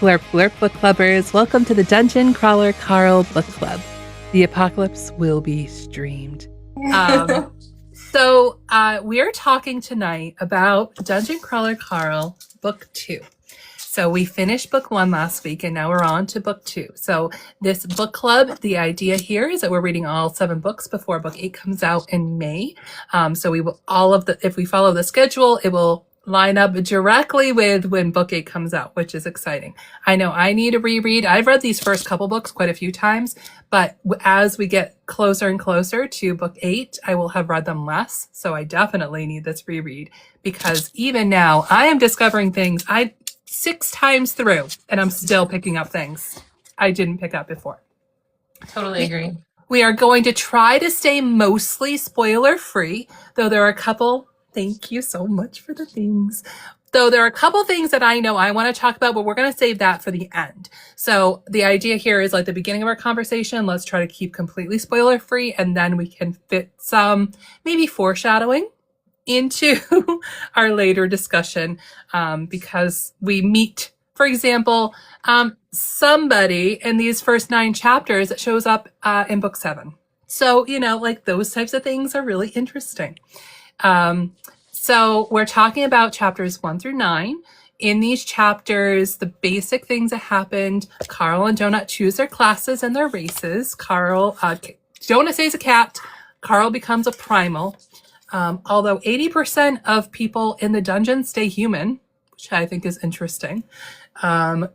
Blurp Blurp Book Clubbers, welcome to the Dungeon Crawler Carl Book Club. The apocalypse will be streamed. So we are talking tonight about Dungeon Crawler Carl Book 2. So we finished book 1 last week and now we're on to book 2. So this book club, the idea here is that we're reading all 7 books before book 8 comes out in May. So we will if we follow the schedule, it will line up directly with when book 8 comes out, which is exciting. I know I need to reread. I've read these first couple books quite a few times, but as we get closer and closer to book 8, I will have read them less. So I definitely need this reread because even now I am discovering things 6 times through and I'm still picking up things I didn't pick up before. Totally agree. We are going to try to stay mostly spoiler free, though there are a couple. Thank you so much for the things. Though there are a couple things that I know I want to talk about, but we're going to save that for the end. So the idea here is like the beginning of our conversation, let's try to keep completely spoiler free, and then we can fit some maybe foreshadowing into our later discussion, because we meet, for example, somebody in these first 9 chapters that shows up in book 7. So, like those types of things are really interesting. So we're talking about chapters 1 through 9. In these chapters, the basic things that happened, Carl and Donut choose their classes and their races. Donut stays a cat. Carl becomes a primal. Although 80% of people in the dungeon stay human, which I think is interesting. Then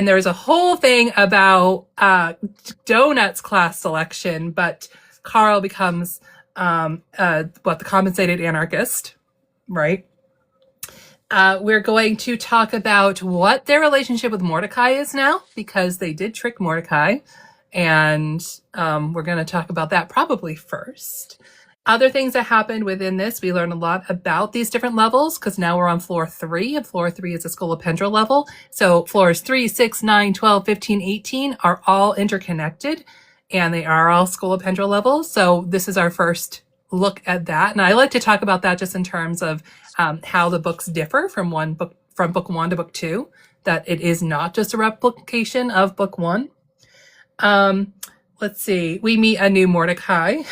there's a whole thing about Donut's class selection, but Carl becomes the compensated anarchist, right? We're going to talk about what their relationship with Mordecai is now, because they did trick Mordecai, and we're going to talk about that probably first. Other things that happened within this, we learned a lot about these different levels, because now we're on floor 3, and floor 3 is a Scolopendra level. So floors 3, 6, 9, 12, 15, 18 are all interconnected, and they are all Scolopendra levels. So this is our first look at that. And I like to talk about that just in terms of how the books differ from book 1 to book 2, that it is not just a replication of book 1. Let's see. We meet a new Mordecai,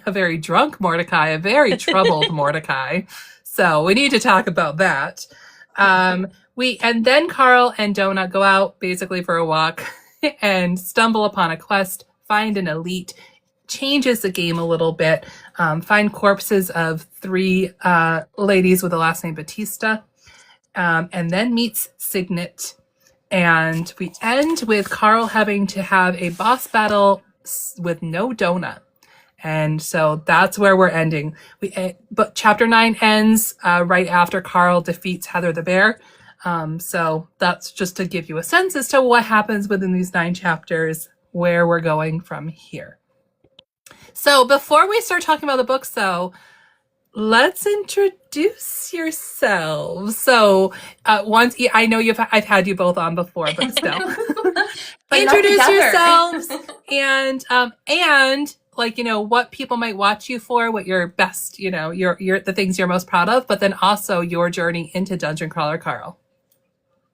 a very drunk Mordecai, a very troubled Mordecai. So we need to talk about that. And then Carl and Donut go out basically for a walk and stumble upon a quest, find an elite, changes the game a little bit, find corpses of 3 ladies with the last name Batista, and then meets Signet. And we end with Carl having to have a boss battle with no Donut. And so that's where we're ending. But chapter 9 ends right after Carl defeats Heather the Bear. So that's just to give you a sense as to what happens within these 9 chapters, where we're going from here. So before we start talking about the books, though, let's introduce yourselves. So once I know I've had you both on before, but still, but introduce yourselves and like what people might watch you for, what your best, your the things you're most proud of, but then also your journey into Dungeon Crawler Carl.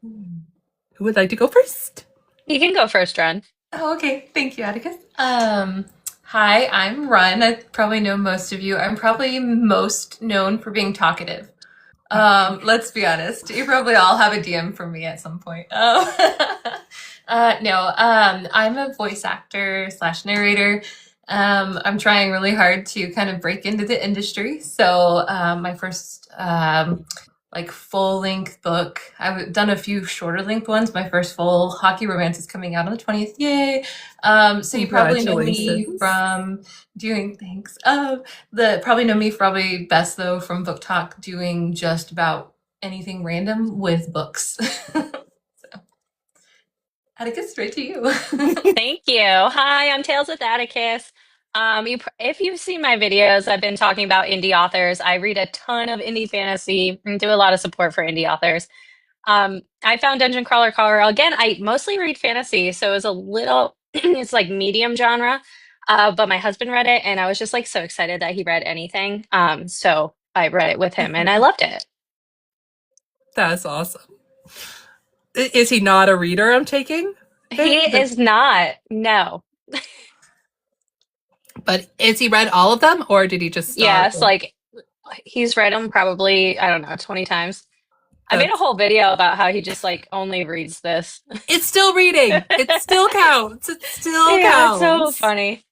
Who would like to go first? You can go first, Ron. Oh, okay. Thank you, Atticus. Hi, I'm Run. I probably know most of you. I'm probably most known for being talkative. Let's be honest. You probably all have a DM from me at some point. I'm a voice actor / narrator. I'm trying really hard to kind of break into the industry. So my first full-length book. I've done a few shorter-length ones. My first full hockey romance is coming out on the 20th. Yay! So you probably know me from doing things. Probably know me probably best though from Book Talk, doing just about anything random with books. So, Atticus, right to you. Thank you. Hi, I'm Tales with Atticus. If you've seen my videos, I've been talking about indie authors. I read a ton of indie fantasy and do a lot of support for indie authors. I found Dungeon Crawler Carl. Again, I mostly read fantasy, so it's a little, it's like medium genre. But my husband read it, and I was just like so excited that he read anything. So I read it with him, and I loved it. That's awesome. Is he not a reader, I'm taking? He is not. No. But is he read all of them, or did he just start? Yes, like he's read them probably, I don't know, 20 times. I made a That's whole video about how he just like only reads this. it's still reading. It still counts. It still Yeah, it's so counts. funny.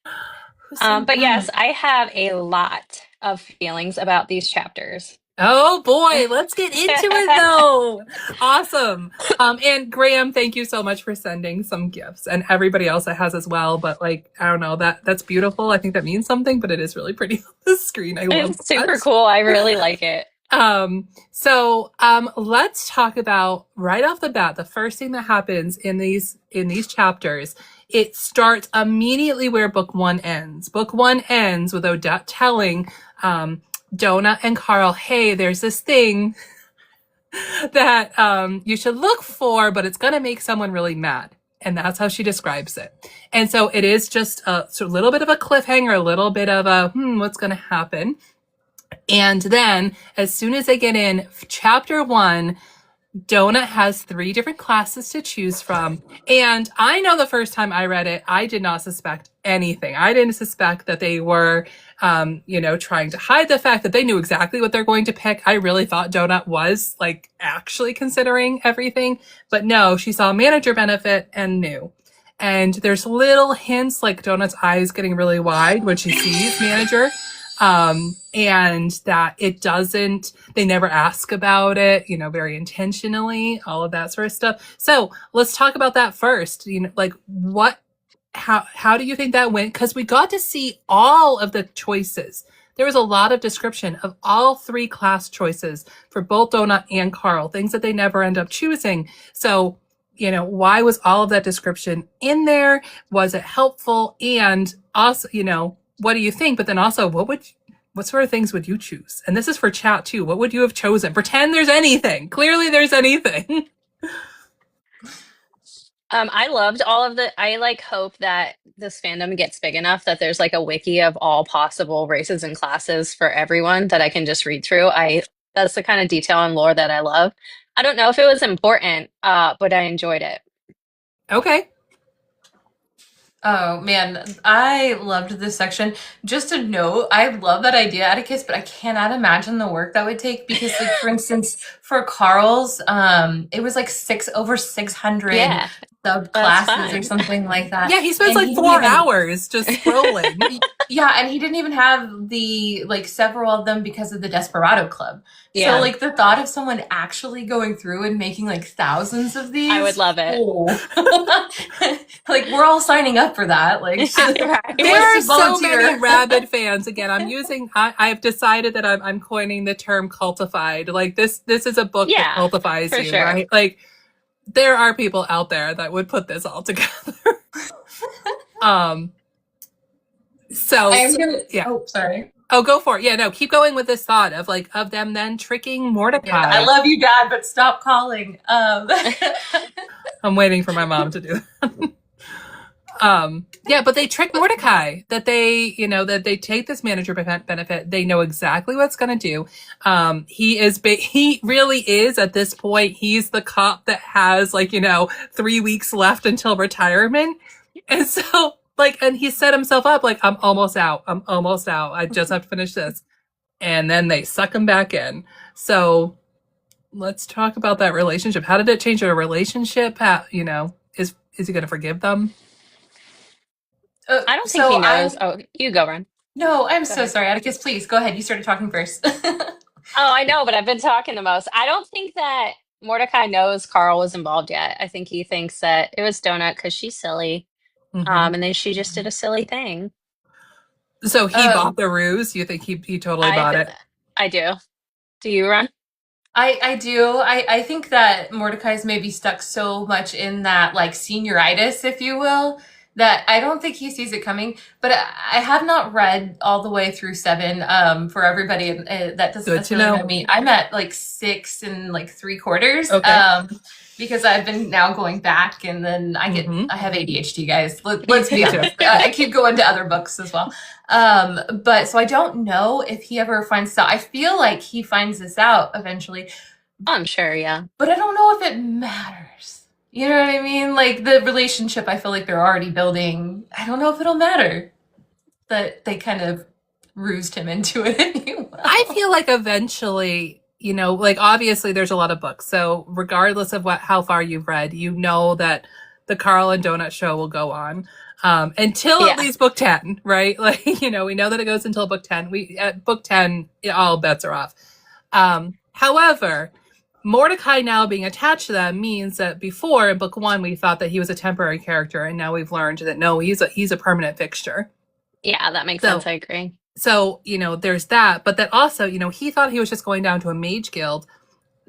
Who's so But yes, bad? I have a lot of feelings about these chapters. Oh boy, let's get into it though. Awesome. And Graham, thank you so much for sending some gifts, and everybody else that has as well. But like, I don't know, that's beautiful. I think that means something, but it is really pretty on the screen. I love It's super that. cool. I really like it. Let's talk about right off the bat, the first thing that happens in these chapters. It starts immediately where book one ends. Book one ends with Odette telling Donut and Carl, hey, there's this thing that you should look for, but it's going to make someone really mad. And that's how she describes it. And so it is just a little bit of a cliffhanger, a little bit of a, what's going to happen? And then as soon as they get in chapter one, Donut has 3 different classes to choose from. And I know the first time I read it, I did not suspect anything. I didn't suspect that they were, trying to hide the fact that they knew exactly what they're going to pick. I really thought Donut was like actually considering everything, but no, she saw manager benefit and knew. And there's little hints like Donut's eyes getting really wide when she sees manager. And that they never ask about it, very intentionally, all of that sort of stuff. So let's talk about that first. How do you think that went? Because we got to see all of the choices. There was a lot of description of all 3 class choices for both Donut and Carl, things that they never end up choosing. So, why was all of that description in there? Was it helpful? And also, what do you think? But then also, what sort of things would you choose? And this is for chat too. What would you have chosen? Pretend there's anything. Clearly there's anything. I loved all of I like hope that this fandom gets big enough that there's like a wiki of all possible races and classes for everyone that I can just read through. That's the kind of detail and lore that I love. I don't know if it was important, but I enjoyed it. Okay. Oh man, I loved this section. Just a note, I love that idea, Atticus, but I cannot imagine the work that would take because, like, for instance, for Carl's, it was like 600 Yeah, subclasses or something like that. Yeah, he spends like 4 hours just scrolling. Yeah, and he didn't even have the several of them because of the Desperado Club. Yeah. So like the thought of someone actually going through and making like thousands of these, I would love it. Like we're all signing up for that. Like there are so many rabid fans. Again, I've decided that I'm coining the term cultified. Like this is a book that cultifies you, sure. Right? Like there are people out there that would put this all together. Oh, sorry. Oh, go for it. Yeah, no, keep going with this thought of them then tricking Mordecai. Yeah, I love you, Dad, but stop calling. I'm waiting for my mom to do that. Yeah, but they trick Mordecai that they take this manager benefit. They know exactly what it's going to do. He really is at this point. He's the cop that has 3 weeks left until retirement. And so and he set himself up I'm almost out. I just have to finish this. And then they suck him back in. So let's talk about that relationship. How did it change their relationship? Is he going to forgive them? I don't think he knows. You go, Ren. No, I'm so sorry. Atticus, please go ahead. You started talking first. I know, but I've been talking the most. I don't think that Mordecai knows Carl was involved yet. I think he thinks that it was Donut because she's silly. Mm-hmm. And then she just did a silly thing. So he bought the ruse? You think he totally bought it? I do. Do you, Ron? I do. I think that Mordecai's maybe stuck so much in that senioritis, if you will, that I don't think he sees it coming. But I have not read all the way through 7. For everybody that doesn't necessarily know me, I'm at 6 and 3/4. Okay. Because I've been now going back, and then I have ADHD, guys. Let's be honest. I keep going to other books as well. But so I don't know if he ever finds this out. I feel like he finds this out eventually. I'm sure, yeah. But I don't know if it matters. You know what I mean? Like the relationship I feel like they're already building. I don't know if it'll matter that they kind of rused him into it, if you will. I feel like eventually, like obviously there's a lot of books. So regardless of how far you've read, you know that the Carl and Donut show will go on. Until at least book 10, right? Like, we know that it goes until book 10. At book 10, all bets are off. However, Mordecai now being attached to them means that before in book 1 we thought that he was a temporary character, and now we've learned that no, he's a permanent fixture. Yeah, that makes sense. I agree. So, there's that, but that also, he thought he was just going down to a mage guild.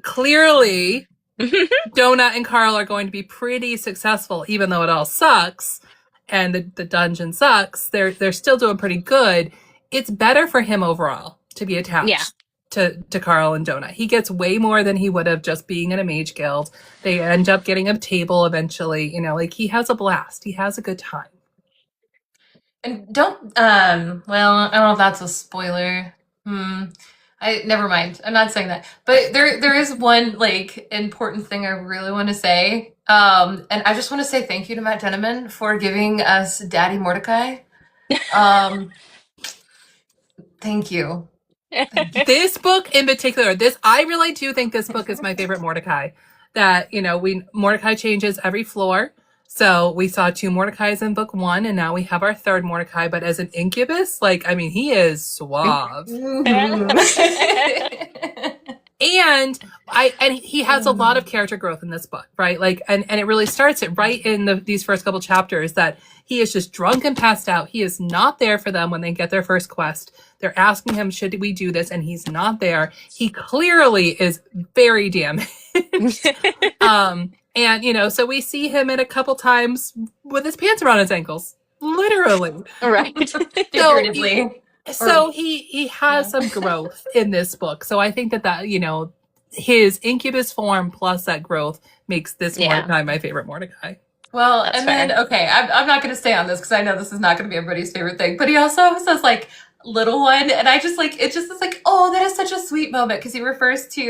Clearly, Donut and Carl are going to be pretty successful, even though it all sucks and the dungeon sucks. They're still doing pretty good. It's better for him overall to be attached to Carl and Donut. He gets way more than he would have just being in a mage guild. They end up getting a table eventually. Like he has a blast. He has a good time. And don't, well, I don't know if that's a spoiler. Never mind. I'm not saying that. But there is one, like, important thing I really want to say. And I just want to say thank you to Matt Denneman for giving us Daddy Mordecai. Thank you. This book in particular, I really do think this book is my favorite Mordecai. That, Mordecai changes every floor. So we saw 2 Mordecais in book 1, and now we have our 3rd Mordecai. But as an incubus, he is suave. And he has a lot of character growth in this book, right? And it really starts it right in these first couple chapters that he is just drunk and passed out. He is not there for them when they get their first quest. They're asking him, should we do this? And he's not there. He clearly is very damaged. And, so we see him in a couple times with his pants around his ankles. Literally. Right. Figuratively. So he has some growth in this book. So I think that his incubus form plus that growth makes this Mordecai my favorite Mordecai. Well, that's and fair. Then, okay, I'm not going to stay on this because I know this is not going to be everybody's favorite thing. But he also says, like, little one, and I just it just is like, oh, that is such a sweet moment because he refers to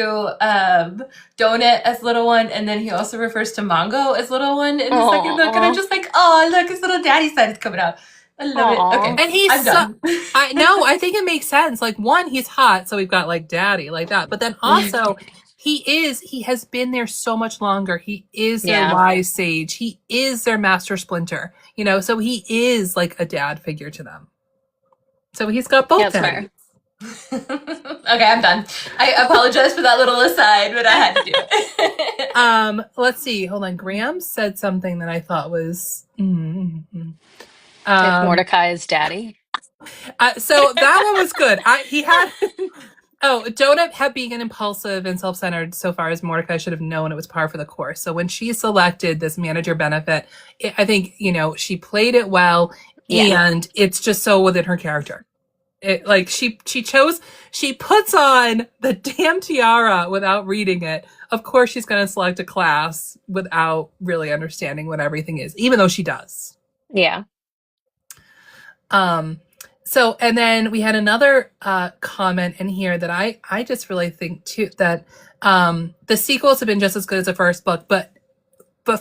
Donut as little one, and then he also refers to Mongo as little one in the second book, and I'm just like, oh, look, his little daddy side is coming out. I love it. Okay, and he's done. I think it makes sense. Like, one, he's hot, so we've got like daddy like that, but then also he has been there so much longer. He is their wise sage. He is their master splinter. So he is like a dad figure to them. So he's got both. Okay, I'm done. I apologize for that little aside, but I had to do it. Let's see. Hold on. Graham said something that I thought was if Mordecai is daddy. So that one was good. He had Donut being an impulsive and self-centered so far as Mordecai should have known it was par for the course. So when she selected this manager benefit, I think, she played it well. And it's just so within her character. She puts on the damn tiara without reading it. Of course, she's going to select a class without really understanding what everything is, even though she does. Yeah. So, and then we had another comment in here that I just really think too, that the sequels have been just as good as the first book, but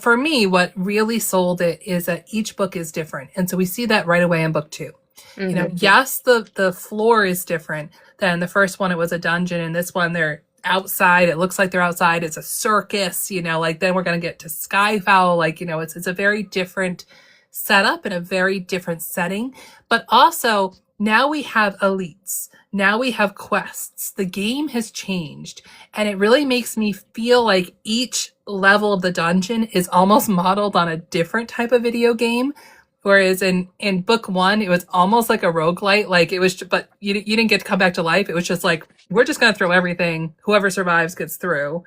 for me, what really sold it is that each book is different. And so we see that right away in book 2. Mm-hmm. Yes, the floor is different than the first one. It was a dungeon, and this one they're outside. It looks like they're outside. It's a circus, then we're going to get to Skyfowl. It's a very different setup and a very different setting. But also now we have elites. Now we have quests. The game has changed, and it really makes me feel like each level of the dungeon is almost modeled on a different type of video game. Whereas in book 1, it was almost like a roguelite. Like it was, but you didn't get to come back to life. It was just like, we're just going to throw everything. Whoever survives gets through.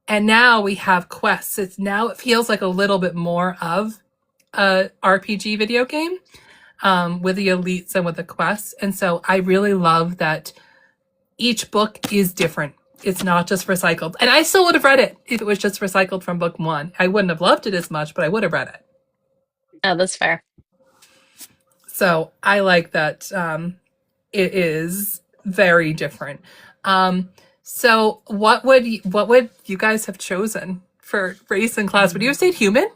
And now we have quests. It feels like a little bit more of a RPG video game. With the elites and with the quests. And so I really love that each book is different. It's not just recycled. And I still would have read it if it was just recycled from book 1. I wouldn't have loved it as much, but I would have read it. Oh, that's fair. So I like that it is very different. So what would you guys have chosen for race and class, would you have stayed human?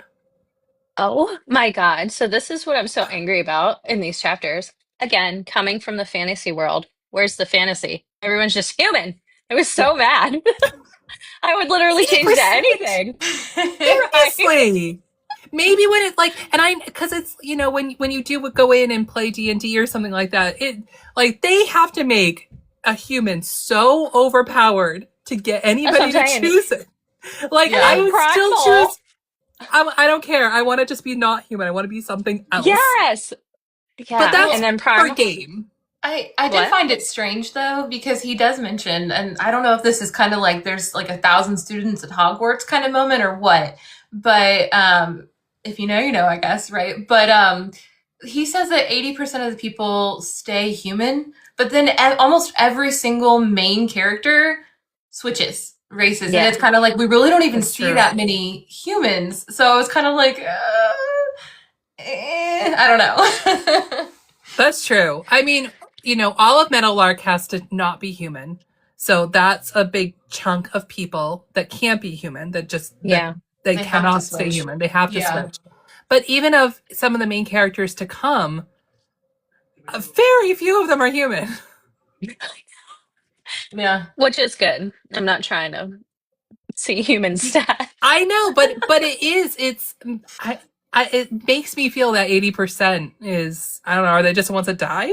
Oh my God. So this is what I'm so angry about in these chapters. Again, coming from the fantasy world, where's the fantasy? Everyone's just human. I was so mad. I would literally change to 80%? anything. Right. Seriously. Maybe when it like, and I, because it's, you know, when you do go in and play D&D or something like that, it like they have to make a human so overpowered to get That's what I'm anybody to saying. choose it. Like Yeah. I would Primal. still choose. I don't care. I want to just be not human. I want to be something else. Yes. But Yeah. that's And then for Primal. game. I did What? find it strange though, because he does mention, and I don't know if this is kind of like there's like 1,000 students at Hogwarts kind of moment or what, but if you know, you know, I guess, right? But he says that 80% of the people stay human, but then almost every single main character switches races, and Yeah. it's kind of like we really don't even That's see true. that many humans. So I was kind of like, I don't know. That's true. I mean, you know, all of Meadowlark has to not be human. So that's a big chunk of people that can't be human, that just Yeah. they They have cannot to stay switch. human. They have to Yeah. switch. But even of some of the main characters to come, very few of them are human. Yeah. Which is good. I'm not trying to see human stats. I know, but it is. It's it makes me feel that 80% is, I don't know. Are they just the ones that die?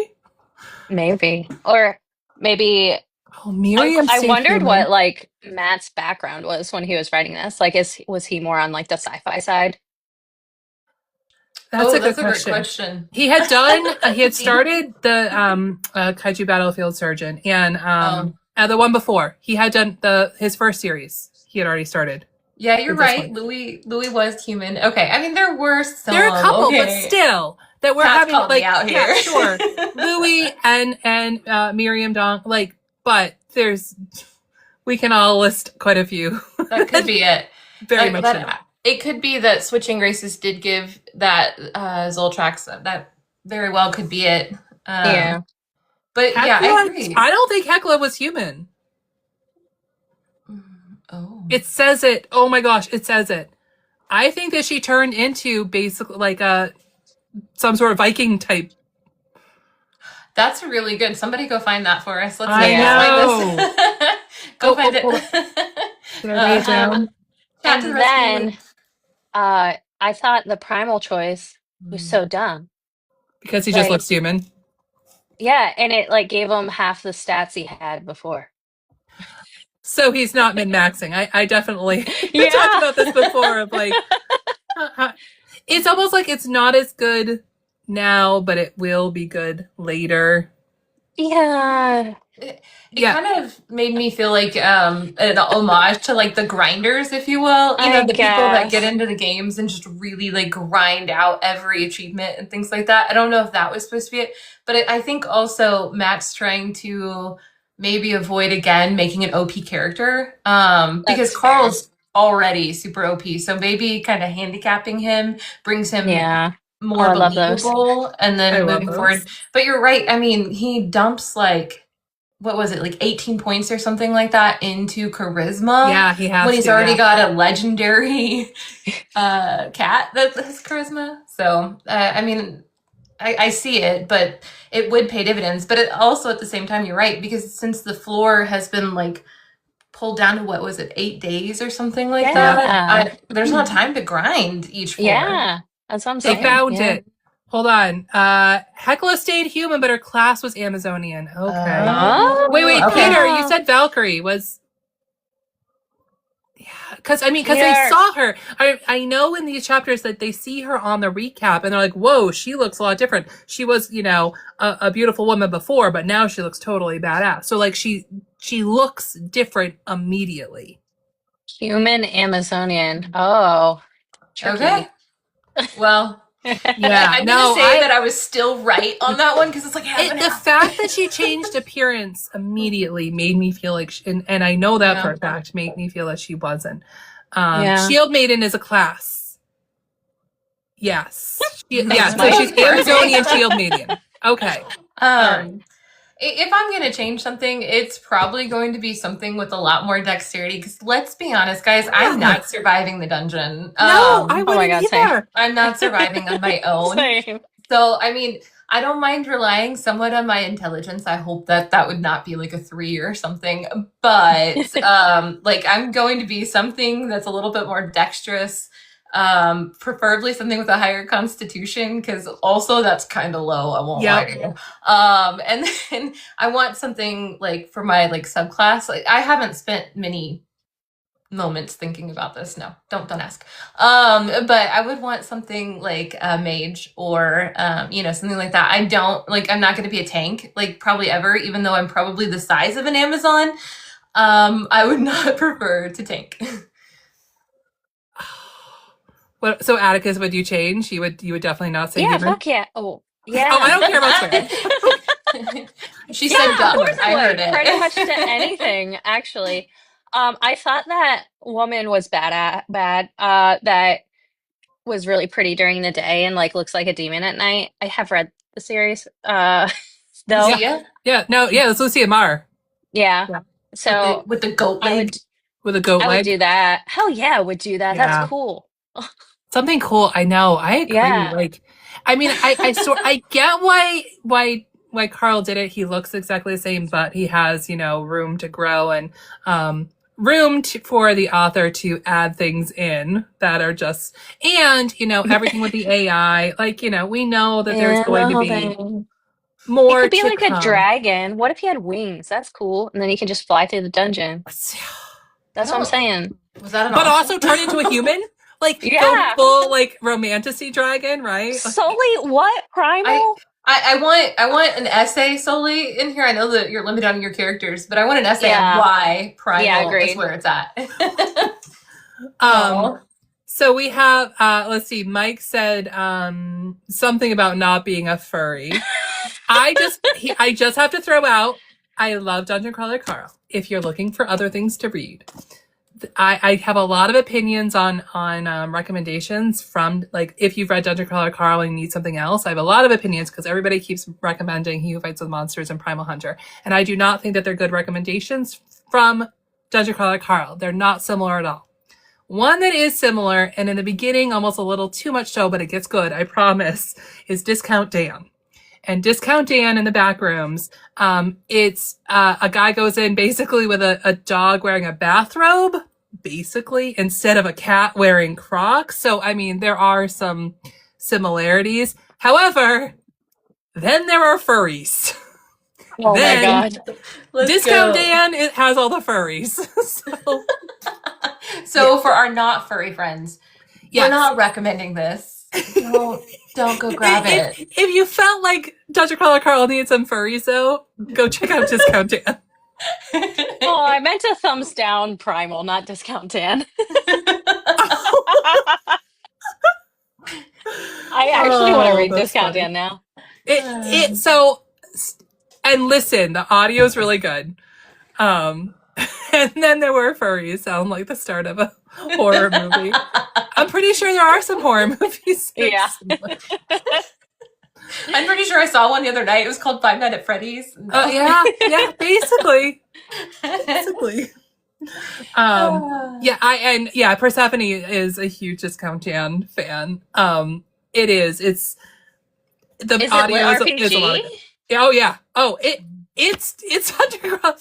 Maybe. Or maybe Oh, Miriam. I stayed wondered human. what like Matt's background was when he was writing this. Like was he more on like the sci-fi side? That's a That's good a question. great question. He had done. He had started the Kaiju Battlefield Surgeon, and the one before he had done his first series. He had already started. Yeah, you're with this right. one. Louis was human. Okay, I mean there were some. There are a couple, okay. but still that we're Pat's having called me like out yeah, here. sure, Louis and Miriam Dong, like, but we can all list quite a few. That could be it. Very much so. It could be that switching races did give that Zoltrax. That very well could be it. Yeah. But yeah, I agree. I don't think Hecla was human. Oh. It says it. Oh my gosh, it says it. I think that she turned into basically like some sort of Viking type. That's really good. Somebody go find that for us. Let's I find this. Go find it. Did I write it down? Chat to And the rescue. then I thought the primal choice was so dumb. Because he just Like- looks human. Yeah, and it like gave him half the stats he had before. So he's not min-maxing. I definitely Yeah. talked about this before of like, it's almost like it's not as good now, but it will be good later. Yeah. It Yeah. kind of made me feel like an homage to like the grinders, if you will. You know, I the people that guess. get into the games and just really like grind out every achievement and things like that. I don't know if that was supposed to be it, but I think also Matt's trying to maybe avoid again making an OP character because That's Carl's already super OP. So maybe kind of handicapping him brings him Yeah. more I love those. believable and I then love moving those. forward. But you're right. I mean, he dumps like, what was it, like 18 points or something like that into charisma. Yeah, he has when he's to, already yeah. got a legendary cat that has charisma. So, I mean, I see it, but it would pay dividends. But it also, at the same time, you're right, because since the floor has been like pulled down to, what was it, 8 days or something like Yeah. that, there's not time to grind each floor. Yeah. That's what I'm They saying. found Yeah. it. Hold on. Hecla stayed human, but her class was Amazonian. Okay. Oh. Wait, okay. Peter, you said Valkyrie was. Yeah, because they Peter. saw her. I know in these chapters that they see her on the recap, and they're like, "Whoa, she looks a lot different. She was, you know, a beautiful woman before, but now she looks totally badass." So like she looks different immediately. Human Amazonian. Oh. Tricky. Okay. Well, Yeah, I'm no, gonna say that I was still right on that one because it's like half and the half. fact that she changed appearance immediately made me feel like, and I know that Yeah. for a fact, made me feel that she wasn't. Yeah. Shield Maiden is a class. Yes. Yeah, so Of she's course. Amazonian Shield Maiden. Okay. And if I'm going to change something, it's probably going to be something with a lot more dexterity. Because let's be honest, guys, I'm not surviving the dungeon. No, I wouldn't either. Same. I'm not surviving on my own. Same. So, I mean, I don't mind relying somewhat on my intelligence. I hope that would not be like a 3 or something. But like, I'm going to be something that's a little bit more dexterous. Preferably something with a higher constitution, because also that's kind of low, I won't lie to you. And then I want something like for my like subclass. Like, I haven't spent many moments thinking about this. No, don't ask. But I would want something like a mage or something like that. I'm not going to be a tank like probably ever, even though I'm probably the size of an Amazon. I would not prefer to tank. Well, so Atticus, would you change? You would definitely not say human? Fuck yeah. Oh, yeah. Oh, I don't care about swearing. She said dumb. Of course I heard would. it. Pretty much to anything, actually. I thought that woman was bad, that was really pretty during the day and like looks like a demon at night. I have read the series. Though. Yeah, no, yeah, it's Lucia Marr. Yeah. So with the goat leg. With a goat leg. I would do that. Hell yeah, I would do that. Yeah. That's cool. Something cool. I know. I agree. Yeah. Like, I mean, I get why Carl did it. He looks exactly the same, but he has, room to grow and for the author to add things in that are just, and, everything with the AI, like, we know that there's going to be more. It could be like a dragon. What if he had wings? That's cool. And then he can just fly through the dungeon. That's what I'm saying. Was that but also turn into a human? Like, go full, like, romantasy dragon, right? Sully, what? Primal? I want an essay, Sully, in here. I know that you're limited on your characters, but I want an essay on why Primal is where it's at. So we have, let's see, Mike said something about not being a furry. I just have to throw out, I love Dungeon Crawler Carl. If you're looking for other things to read, I have a lot of opinions on recommendations from, like, if you've read Dungeon Crawler Carl and need something else. I have a lot of opinions because everybody keeps recommending He Who Fights with Monsters and Primal Hunter. And I do not think that they're good recommendations from Dungeon Crawler Carl. They're not similar at all. One that is similar, and in the beginning, almost a little too much so, but it gets good, I promise, is Discount Dan. And Discount Dan in the back rooms, it's a guy goes in basically with a dog wearing a bathrobe, basically, instead of a cat wearing Crocs. So, I mean, there are some similarities. However, then there are furries. Oh my God. Discount Dan, it has all the furries. So for our not furry friends, we're not recommending this. Don't go grab it. If you felt like Dungeon Crawler Carl needs some furries, though, go check out Discount Dan. Oh, I meant a thumbs down Primal, not Discount Dan. I actually want to read Discount Dan now. And listen, the audio is really good. And then there were furries. Sound like the start of a horror movie. I'm pretty sure there are some horror movies. Yeah. I'm pretty sure I saw one the other night. It was called Five Nights at Freddy's. Oh, yeah, basically. Persephone is a huge Discount Dan fan. It is. It's the audio is a lot of it. Oh yeah. Oh, it's Dungeon Crawler.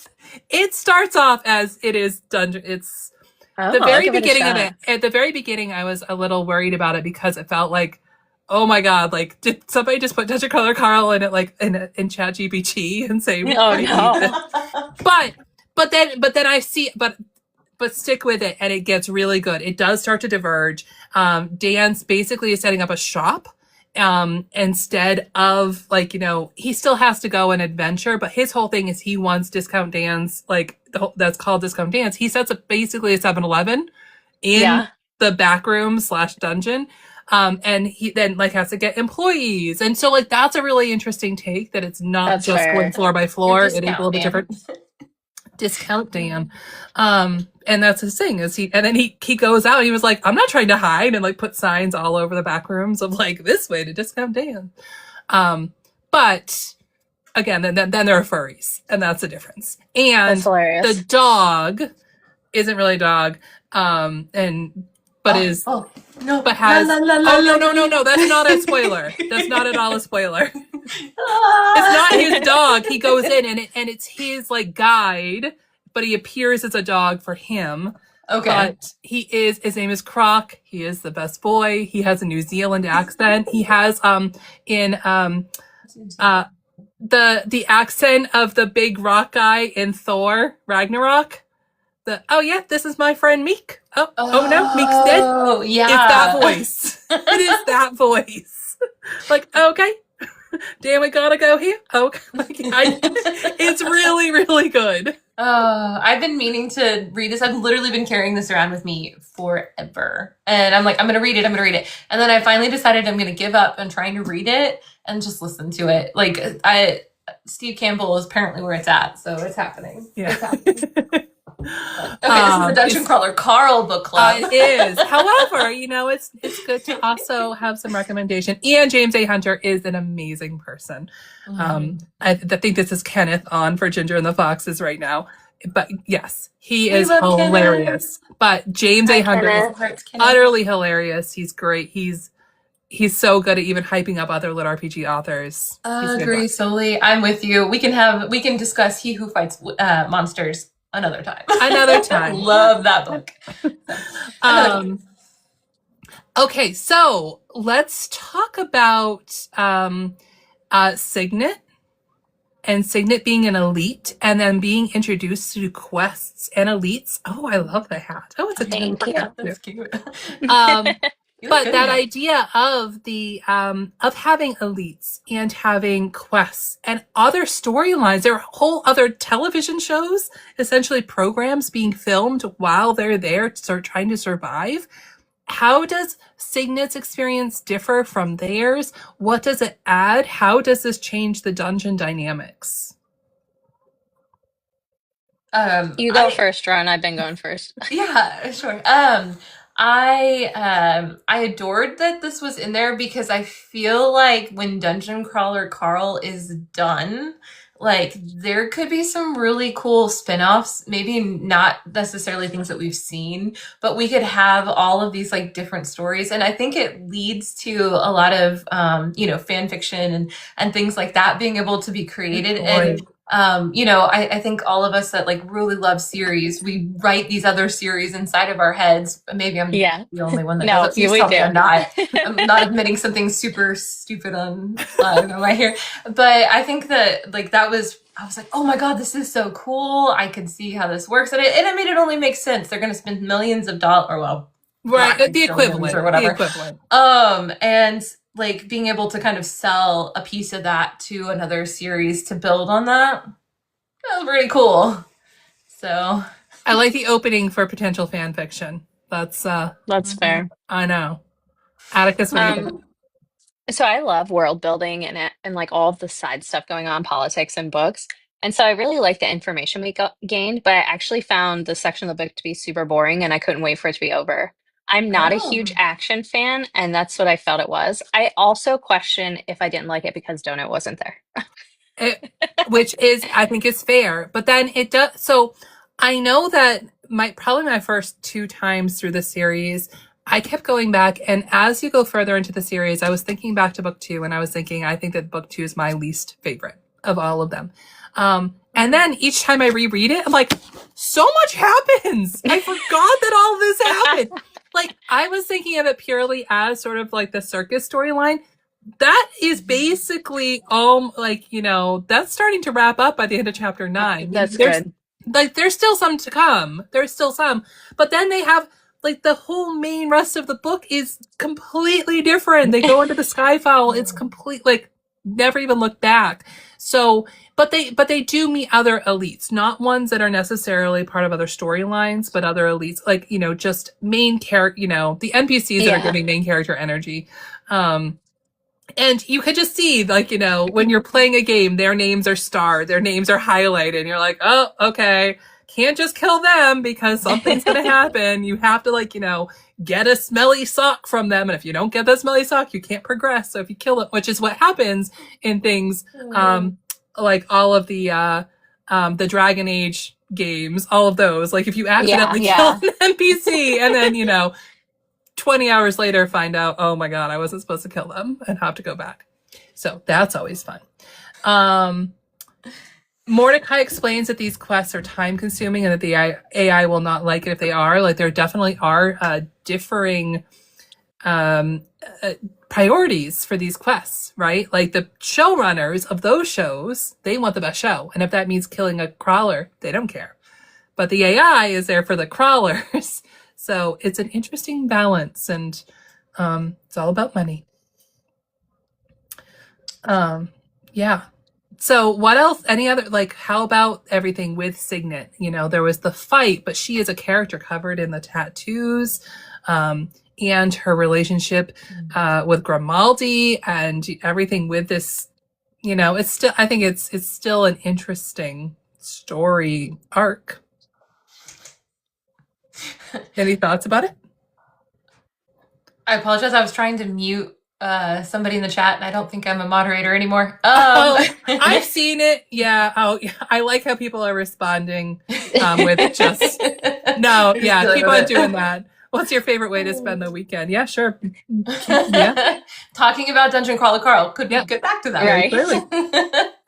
It starts off as it is Dungeon. It's the very beginning of it. At the very beginning, I was a little worried about it because it felt like, oh my God, like, did somebody just put Dungeon Crawler Carl in it, like in ChatGPT and say, oh no. But then I see, but stick with it, and it gets really good. It does start to diverge. Dan's basically is setting up a shop. Instead of, like, he still has to go and adventure, but his whole thing is he wants Discount Dan's, like, that's called Discount Dan's. He sets up basically a 7-Eleven in the back room / dungeon. And he then, like, has to get employees. And so, like, that's a really interesting take, that it's not just going floor by floor. It is a little bit different. Discount Dan. And that's his thing, and then he goes out and he was like, I'm not trying to hide, and like put signs all over the back rooms of like, this way to Discount Dan. But again, then they're furries, and that's the difference. And That's hilarious. the dog isn't really a dog, but has no, no, that's not a spoiler. That's not at all a spoiler. It's not his dog. He goes in and it's his like guide, but he appears as a dog for him. Okay. But his name is Croc. He is the best boy. He has a New Zealand accent. He has the accent of the big rock guy in Thor Ragnarok. This is my friend Meek. Oh no, Meek's dead. Oh yeah, it's that voice. It is that voice. Like, okay, damn, we gotta go here. Okay, it's really, really good. I've been meaning to read this. I've literally been carrying this around with me forever, and I'm like, I'm gonna read it. And then I finally decided I'm gonna give up on trying to read it and just listen to it. Like, Steve Campbell is apparently where it's at, so it's happening. Yeah. It's happening. Okay, this is the Dungeon Crawler Carl book club. It is. However, it's good to also have some recommendation. And James A. Hunter is an amazing person. I think this is Kenneth on for Ginger and the Foxes right now. But yes, he is hilarious. Kenneth. But James A. Hunter is utterly hilarious. He's great. He's so good at even hyping up other lit RPG authors. Agree solely. I'm with you. We can discuss He Who Fights Monsters another time. Love that book. Okay, so let's talk about Signet, and Signet being an elite, and then being introduced to quests and elites. Oh, I love the hat. Oh, it's a thank you. That's cute. But that idea of the of having elites and having quests and other storylines, there are whole other television shows, essentially programs being filmed while they're there trying to survive. How does Signet's experience differ from theirs? What does it add? How does this change the dungeon dynamics? You go first, Ron. I've been going first. Yeah, sure. I adored that this was in there because I feel like when Dungeon Crawler Carl is done, like there could be some really cool spin-offs, maybe not necessarily things that we've seen, but we could have all of these like different stories. And I think it leads to a lot of, fan fiction and things like that being able to be created. And I think all of us that like really love series, we write these other series inside of our heads. Maybe I'm the only one that does it. I'm not admitting something super stupid on my hair. But I think that like I was like, oh my God, this is so cool. I could see how this works. And it made it only make sense. They're going to spend millions of dollars, the equivalent or whatever. The equivalent. And like being able to kind of sell a piece of that to another series to build on that was pretty cool. So I like the opening for potential fan fiction. That's fair. I know. Atticus, what do you think? So I love world building and like all of the side stuff going on, politics and books. And so I really like the information we gained, but I actually found the section of the book to be super boring and I couldn't wait for it to be over. I'm not a huge action fan, and that's what I felt it was. I also question if I didn't like it because Donut wasn't there. Which is, I think, is fair. But then it does. So I know that probably my first 2 times through the series, I kept going back. And as you go further into the series, I was thinking back to book 2, and I was thinking, I think that book 2 is my least favorite of all of them. And then each time I reread it, I'm like, so much happens. I forgot that all this happened. Like, I was thinking of it purely as sort of like the circus storyline. That is basically that's starting to wrap up by the end of chapter 9. That's good. Like, there's still some to come. There's still some. But then they have, like, the whole main rest of the book is completely different. They go into the Skyfall. It's complete, like, never even look back. So, but they do meet other elites, not ones that are necessarily part of other storylines, but other elites, like, just main character, the NPCs that are giving main character energy. And you could just see, like, when you're playing a game, their names are starred, their names are highlighted, and you're like, oh, okay, can't just kill them because something's going to happen. You have to, get a smelly sock from them. And if you don't get the smelly sock, you can't progress. So if you kill it, which is what happens in things, like all of the Dragon Age games, all of those. Like if you accidentally kill an NPC and then, 20 hours later find out, oh my god, I wasn't supposed to kill them and have to go back. So that's always fun. Mordecai explains that these quests are time consuming and that the AI will not like it if they are. Like there definitely are differing priorities for these quests, right? Like the showrunners of those shows, they want the best show. And if that means killing a crawler, they don't care. But the AI is there for the crawlers. So it's an interesting balance, and it's all about money. Yeah. So what else? Any other, like, how about everything with Signet? There was the fight, but she is a character covered in the tattoos, and her relationship with Grimaldi and everything with this, it's still, I think it's still an interesting story arc. Any thoughts about it? I apologize. I was trying to mute somebody in the chat, and I don't think I'm a moderator anymore. I've seen it. Yeah. Oh, yeah. I like how people are responding with just no. Yeah, keep on doing that. What's your favorite way to spend the weekend? Yeah, sure. Yeah. Talking about Dungeon Crawler Carl. Could we get back to that? Right. Clearly.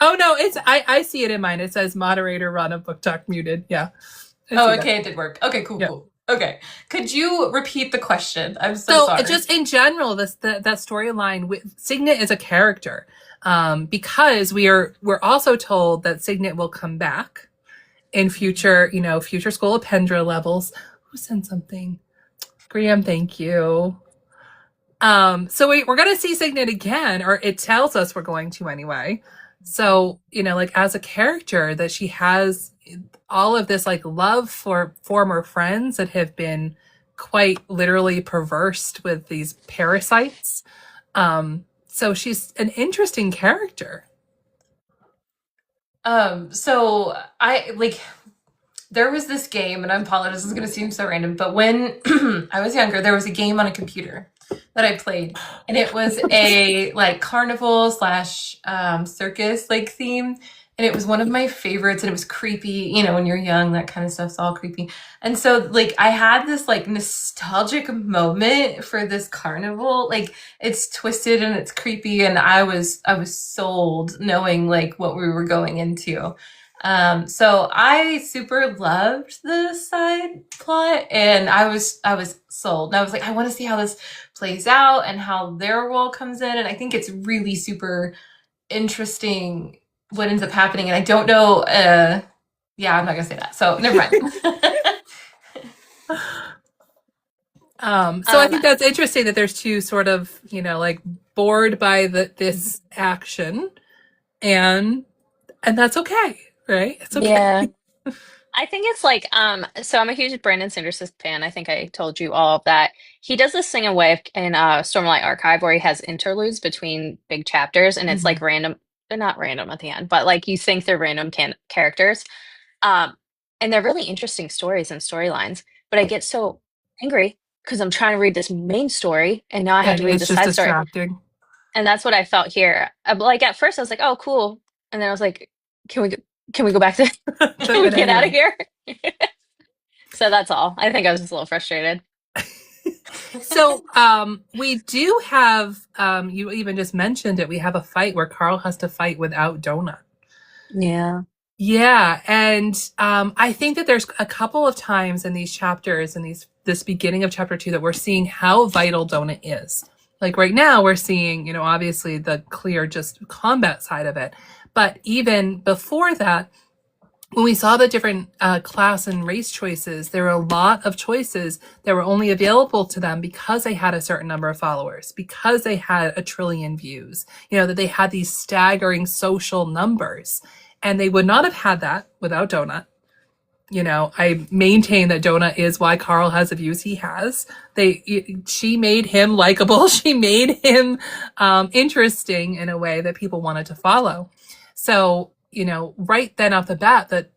Oh no, it's I see it in mine. It says moderator run of Book Talk muted. Yeah. Okay, it did work. Okay, cool. Okay. Could you repeat the question? I'm so sorry. Just in general, that storyline with Signet is a character. Because we're also told that Signet will come back in future School of Pendra levels. Who sent something? Graham, thank you. So we're gonna see Signet again, or it tells us we're going to anyway. So, like as a character, that she has all of this like love for former friends that have been quite literally perversed with these parasites. So she's an interesting character. So there was this game, and I apologize, this is going to seem so random, but when I was younger, there was a game on a computer that I played, and it was a like carnival / circus like theme. And it was one of my favorites, and it was creepy. When you're young, that kind of stuff's all creepy. And so, like, I had this, like, nostalgic moment for this carnival. Like, it's twisted and it's creepy, and I was sold knowing, like, what we were going into. So I super loved the side plot, and I was sold. And I was like, I want to see how this plays out and how their role comes in. And I think it's really super interesting what ends up happening, and I don't know. I'm not gonna say that. So never mind. So I think that's interesting that there's two sort of, like bored by this action, and that's okay, right? It's okay. Yeah. I think it's like, so I'm a huge Brandon Sanderson fan. I think I told you all of that. He does this thing in Stormlight Archive where he has interludes between big chapters, and it's like random. They're not random at the end, but like you think they're random characters. And they're really interesting stories and storylines. But I get so angry because I'm trying to read this main story, and now I have to read the side story. And that's what I felt here. Like at first I was like, oh, cool. And then I was like, can we go back to can we get out of here? So that's all. I think I was just a little frustrated. So we do have, you even just mentioned it, we have a fight where Carl has to fight without Donut. Yeah, and I think that there's a couple of times in these chapters, in this beginning of chapter 2, that we're seeing how vital Donut is. Like right now we're seeing, obviously the clear just combat side of it. But even before that, when we saw the different class and race choices, there were a lot of choices that were only available to them because they had a certain number of followers, because they had 1 trillion views, that they had these staggering social numbers. And they would not have had that without Donut. I maintain that Donut is why Carl has the views he has. She made him likable. She made him interesting in a way that people wanted to follow. So, right then off the bat, that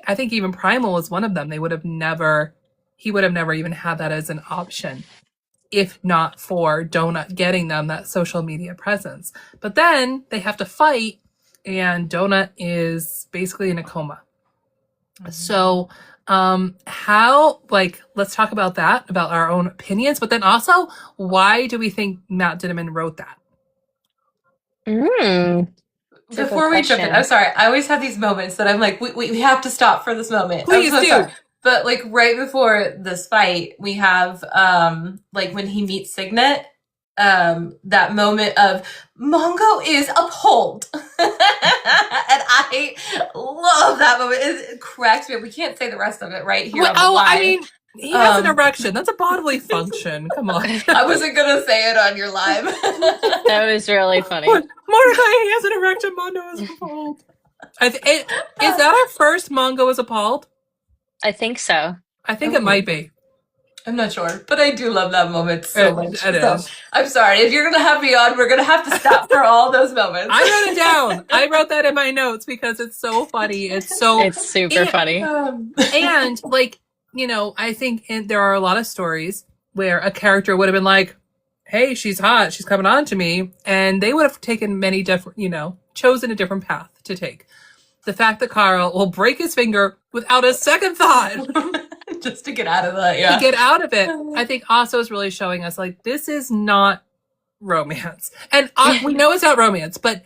I think even Primal is one of them. He would have never even had that as an option if not for Donut getting them that social media presence. But then they have to fight and Donut is basically in a coma. So how, like, let's talk about that, about our own opinions, but then also, why do we think Matt Dinniman wrote that? Before we jump in, I'm sorry, I always have these moments that I'm like, we have to stop for this moment. Please do. Sorry. But like right before this fight, we have like when he meets Signet, that moment of Mongo is appalled. And I love that moment. It cracks me up. We can't say the rest of it right here. I mean, he has an erection. That's a bodily function. Come on. I wasn't gonna say it on your live. That was really funny. Mordecai, he has an erection. Mongo is appalled. Is that our first Mongo is appalled? I think so. I think it might be. I'm not sure, but I do love that moment so much. It is. I'm sorry. If you're going to have me on, we're going to have to stop for all those moments. I wrote it down. I wrote that in my notes because it's so funny. It's super funny. And, like, you know, I think there are a lot of stories where a character would have been like, hey, she's hot. She's coming on to me. And they would have taken many different, you know, chosen a different path to take. The fact that Carl will break his finger without a second thought. Just to get out of that, yeah. To get out of it, I think also is really showing us, like, this is not romance. And we know it's not romance, but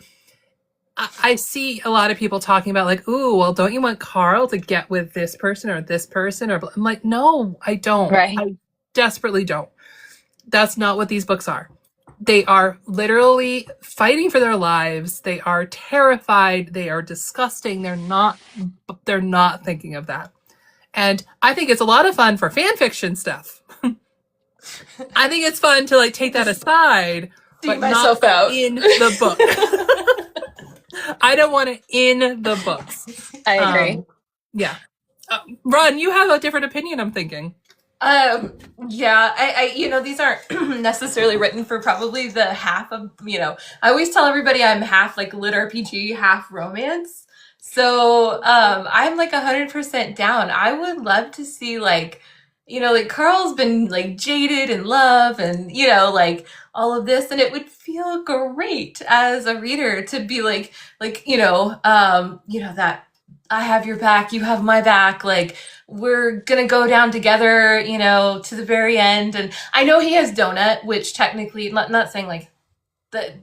I see a lot of people talking about, like, ooh, well, don't you want Carl to get with this person or this person? Or I'm like, no, I don't. Right. I desperately don't. That's not what these books are. They are literally fighting for their lives. They are terrified. They are disgusting. They're not thinking of that. And I think it's a lot of fun for fan fiction stuff. I think it's fun to, like, take that aside, but not out in the book. I don't want it in the books. I agree. Yeah. Ron, you have a different opinion, I'm thinking. Yeah, I you know, these aren't necessarily written for probably the half of, you know, I always tell everybody I'm half like lit RPG, half romance. So, I'm like 100% down. I would love to see, like, you know, like Carl's been like jaded in love and, you know, like all of this, and it would feel great as a reader to be like, you know, that I have your back, you have my back, like we're gonna go down together, you know, to the very end. And I know he has Donut, which technically, not saying like,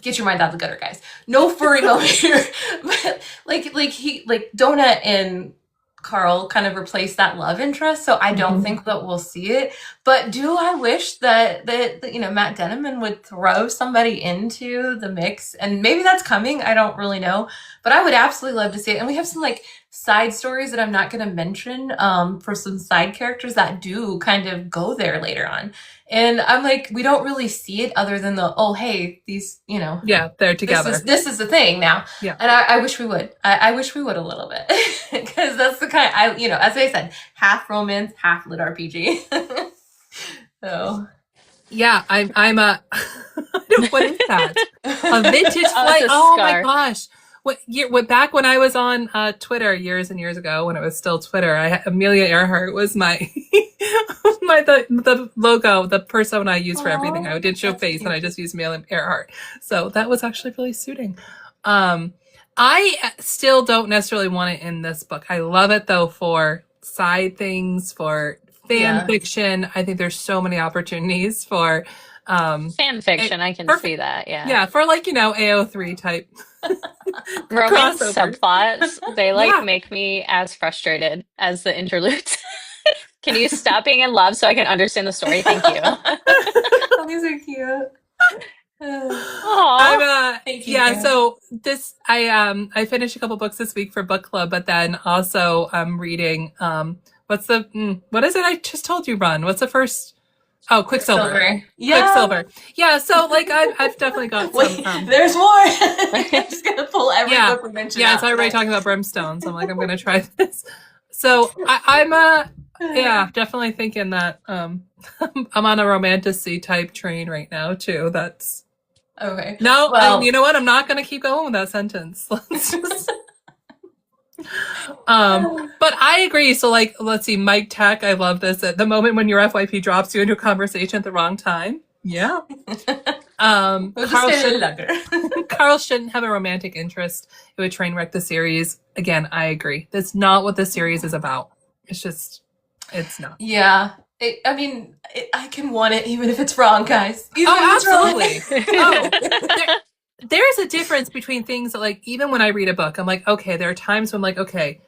get your mind out of the gutter, guys. No furring over here. But like Donut and Carl kind of replaced that love interest, so I don't think that we'll see it. But do I wish that you know, Matt Dinniman would throw somebody into the mix, and maybe that's coming. I don't really know, but I would absolutely love to see it. And we have some like side stories that I'm not going to mention for some side characters that do kind of go there later on. And I'm like, we don't really see it other than the, oh, hey, these, you know. Yeah, they're together. This is the thing now. Yeah. And I wish we would. I wish we would a little bit. Because that's the kind, you know, as I said, half romance, half lit RPG. So. Yeah, I'm a, what is that? A vintage flight. Oh my gosh. Back when I was on Twitter years and years ago, when it was still Twitter, Amelia Earhart was my the logo, the persona I used for everything. I did show face, and I just used Amelia Earhart, so that was actually really suiting. I still don't necessarily want it in this book. I love it though for side things, for fan fiction. I think there's so many opportunities for fan fiction. I can see that. Yeah, for like, you know, AO3 type. Romance subplots, they make me as frustrated as the interludes. Can you stop being in love so I can understand the story? Thank you. These are cute. Thank you. Yeah, so this I finished a couple books this week for book club, but then also I'm reading what is it I just told you, Ron? What's the first? Oh, Quicksilver. Yeah. Quicksilver. Yeah, so like I've definitely got some. There's more. I'm just gonna pull every book we mentioned. Yeah, so everybody talking about brimstones. I'm like, I'm gonna try this. So I'm definitely thinking that I'm on a romantasy type train right now too. That's okay. No, well, you know what? I'm not gonna keep going with that sentence. Let's just. But I agree. So like, let's see, Mike Tech. I love this. At the moment when your FYP drops you into a conversation at the wrong time. Yeah. Carl shouldn't have a romantic interest. It would train wreck the series. Again, I agree. That's not what the series is about. It's not. Yeah. I can want it even if it's wrong, guys. Absolutely. There's a difference between things that, like, even when I read a book, I'm like, okay, there are times when I'm like, okay,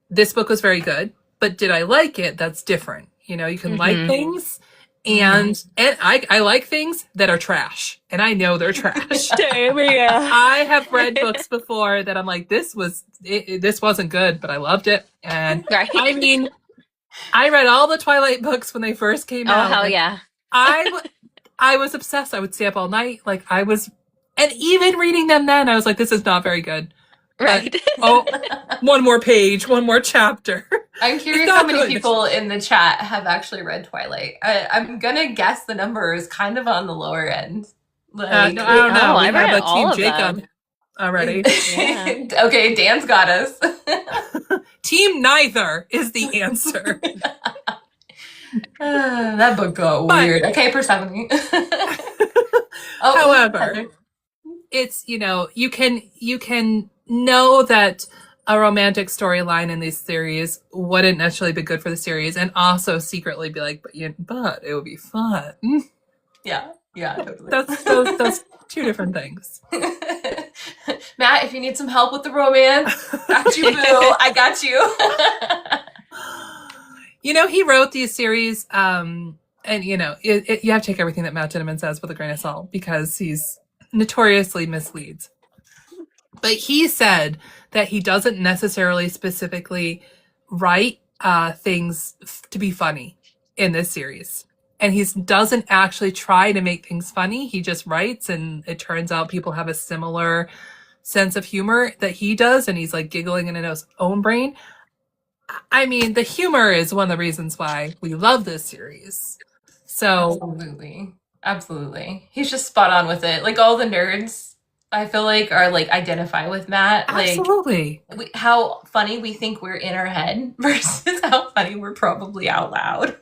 this book was very good, but did I like it? That's different. You know, you can like things, and I like things that are trash, and I know they're trash. I have read books before that I'm like, this wasn't good, but I loved it. And I mean, I read all the Twilight books when they first came out. Oh, hell yeah. I was obsessed. I would stay up all night. Like, and even reading them then, I was like, this is not very good. Right. One more page, one more chapter. I'm curious how many people in the chat have actually read Twilight. I'm gonna guess the number is kind of on the lower end. Like, I don't know. I read all of Jacob them already. Yeah. Okay, Dan's got us. Team neither is the answer. That book got weird. Okay, Persephone. However, it's, you know, you can know that a romantic storyline in these series wouldn't necessarily be good for the series, and also secretly be like, but it would be fun. Yeah, totally. That's two different things. Matt, if you need some help with the romance, got you, boo. I got you. You know, he wrote these series, and you know, you have to take everything that Matt Tinneman says with a grain of salt, because he's notoriously misleads. But he said that he doesn't necessarily specifically write things to be funny in this series. And he doesn't actually try to make things funny. He just writes, and it turns out people have a similar sense of humor that he does, and he's like giggling in his own brain. I mean, the humor is one of the reasons why we love this series. So Absolutely. He's just spot on with it. Like, all the nerds, I feel like, are like identify with Matt. Absolutely. Like, how funny we think we're in our head versus how funny we're probably out loud.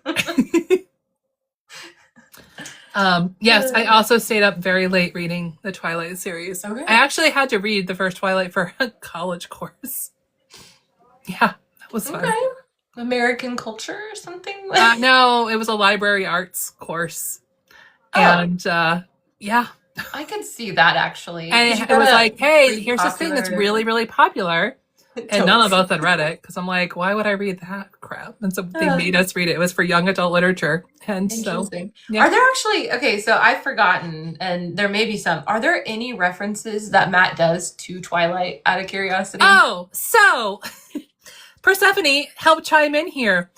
Yes, I also stayed up very late reading the Twilight series. Okay. I actually had to read the first Twilight for a college course. Yeah, that was fun. American culture or something? No, it was a library arts course. And yeah. I could see that, actually. And it was like, hey, here's this thing that's really, really popular. And none of us had read it, because I'm like, why would I read that crap? And so they made us read it. It was for young adult literature. And so, yeah. Are there actually, okay, so I've forgotten, and there may be some, are there any references that Matt does to Twilight, out of curiosity? Oh, so Persephone, help chime in here.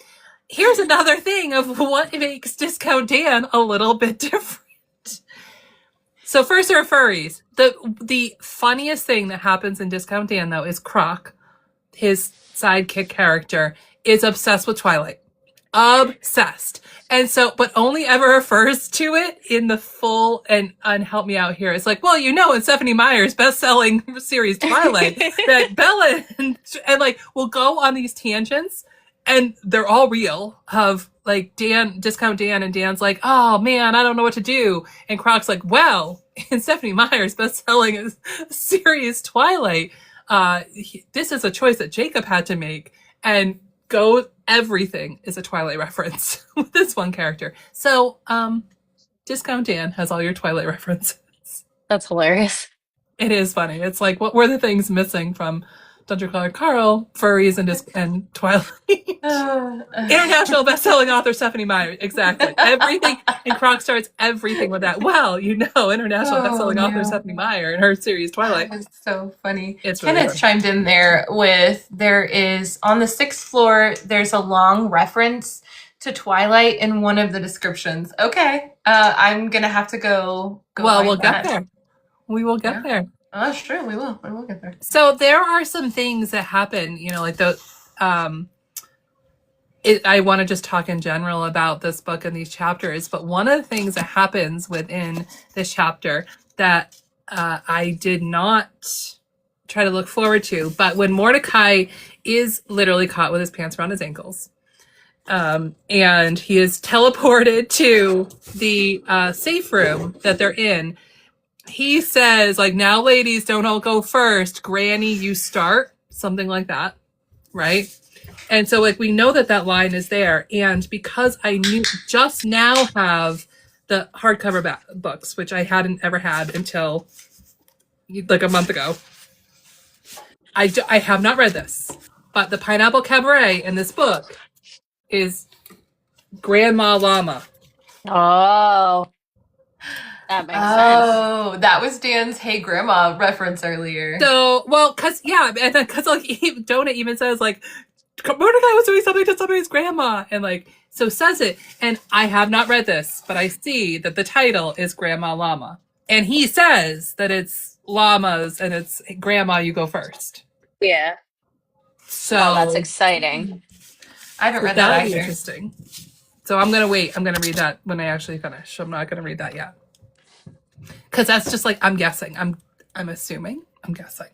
Here's another thing of what makes Discount Dan a little bit different. So first, there are furries. The funniest thing that happens in Discount Dan, though, is Croc, his sidekick character, is obsessed with Twilight. Obsessed. And so, but only ever refers to it in the full, and help me out here. It's like, well, you know, in Stephanie Meyer's best-selling series Twilight, that Bella and like will go on these tangents, and they're all real, of like Discount Dan, and Dan's like, oh man, I don't know what to do. And Croc's like, well, in Stephanie Meyer's best-selling series Twilight, this is a choice that Jacob had to make, and everything is a Twilight reference with this one character. So, Discount Dan has all your Twilight references. That's hilarious. It is funny. It's like, what were the things missing from Dungeon Crawler Carl, furries, and Twilight? International best-selling author Stephanie Meyer. Exactly. Everything. And Croc starts everything with that. Well, you know, international best-selling author Stephanie Meyer and her series Twilight. It's so funny. It's really Kenneth chimed in there with, there is, on the 6th floor, there's a long reference to Twilight in one of the descriptions. Okay. I'm going to have to go well, we'll get there. We will get there. Oh, that's true. We will get there. So there are some things that happen, you know, like I want to just talk in general about this book and these chapters, but one of the things that happens within this chapter that I did not try to look forward to, but when Mordecai is literally caught with his pants around his ankles, and he is teleported to the safe room that they're in, he says, like, now ladies, don't all go first. Granny, you start. Something like that, right? And so, like, we know that line is there. And because I just now have the hardcover books, which I hadn't ever had until like a month ago, I have not read this. But the Pineapple Cabaret in this book is Grandma Llama. Oh, that makes sense. Oh, that was Dan's "Hey Grandma" reference earlier. So, well, because like Donut even says like Mordecai was doing something to somebody's grandma, and like so says it. And I have not read this, but I see that the title is Grandma Llama, and he says that it's llamas and it's Grandma, you go first. Yeah. So that's exciting. I haven't read that either. That'll be interesting. So I'm gonna wait. I'm gonna read that when I actually finish. I'm not gonna read that yet. Because that's just like I'm guessing. I'm assuming. I'm guessing.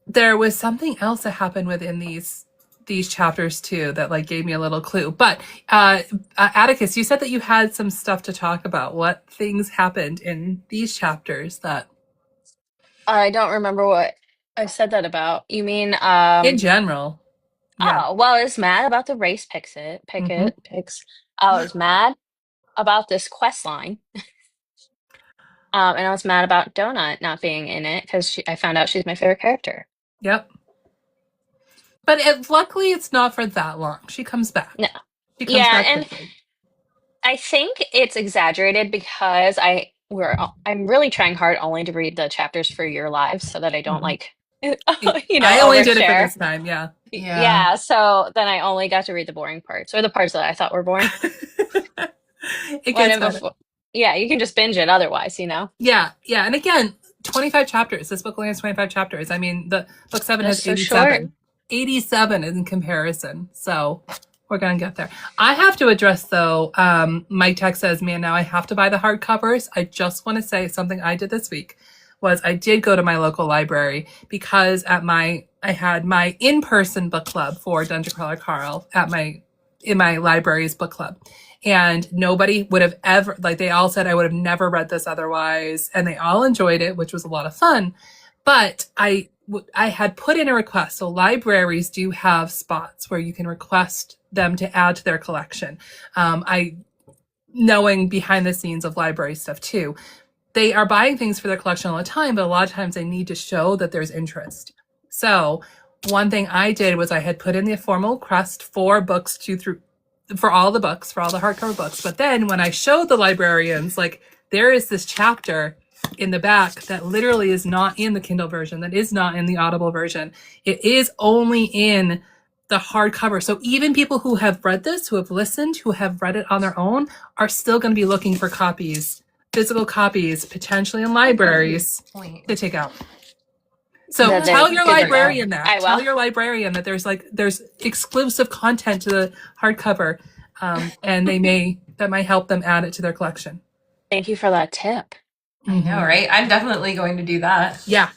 There was something else that happened within these chapters too that like gave me a little clue. But Atticus, you said that you had some stuff to talk about. What things happened in these chapters that I don't remember what I said that about. You mean in general? Yeah. Oh, well, I was mad about the race picks. I was mad about this quest line. And I was mad about Donut not being in it because I found out she's my favorite character. Yep. But luckily, it's not for that long. She comes back. No. She comes back and quickly. I think it's exaggerated because I'm really trying hard only to read the chapters for your lives so that I don't like I only did it for this time. Yeah. So then I only got to read the boring parts or the parts that I thought were boring. It gets better. Yeah, you can just binge it otherwise, Yeah. And again, 25 chapters. This book only has 25 chapters. I mean, the book 7 has 87. Short. 87 in comparison. So we're going to get there. I have to address, though, Mike Tech says, man, now I have to buy the hardcovers. I just want to say something I did this week was I did go to my local library because I had my in-person book club for Dungeon Crawler Carl in my library's book club. And nobody would have ever, like they all said I would have never read this otherwise. And they all enjoyed it, which was a lot of fun. But I had put in a request. So libraries do have spots where you can request them to add to their collection. Knowing behind the scenes of library stuff too, they are buying things for their collection all the time, but a lot of times they need to show that there's interest. So one thing I did was I had put in the formal request for books for all the hardcover books. But then when I showed the librarians, like there is this chapter in the back that literally is not in the Kindle version, that is not in the Audible version. It is only in the hardcover. So even people who have read this, who have listened, who have read it on their own, are still going to be looking for copies, physical copies, potentially in libraries to take out. So tell your librarian that. Tell your librarian that there's exclusive content to the hardcover, and that might help them add it to their collection. Thank you for that tip. I know, right? I'm definitely going to do that. Yeah.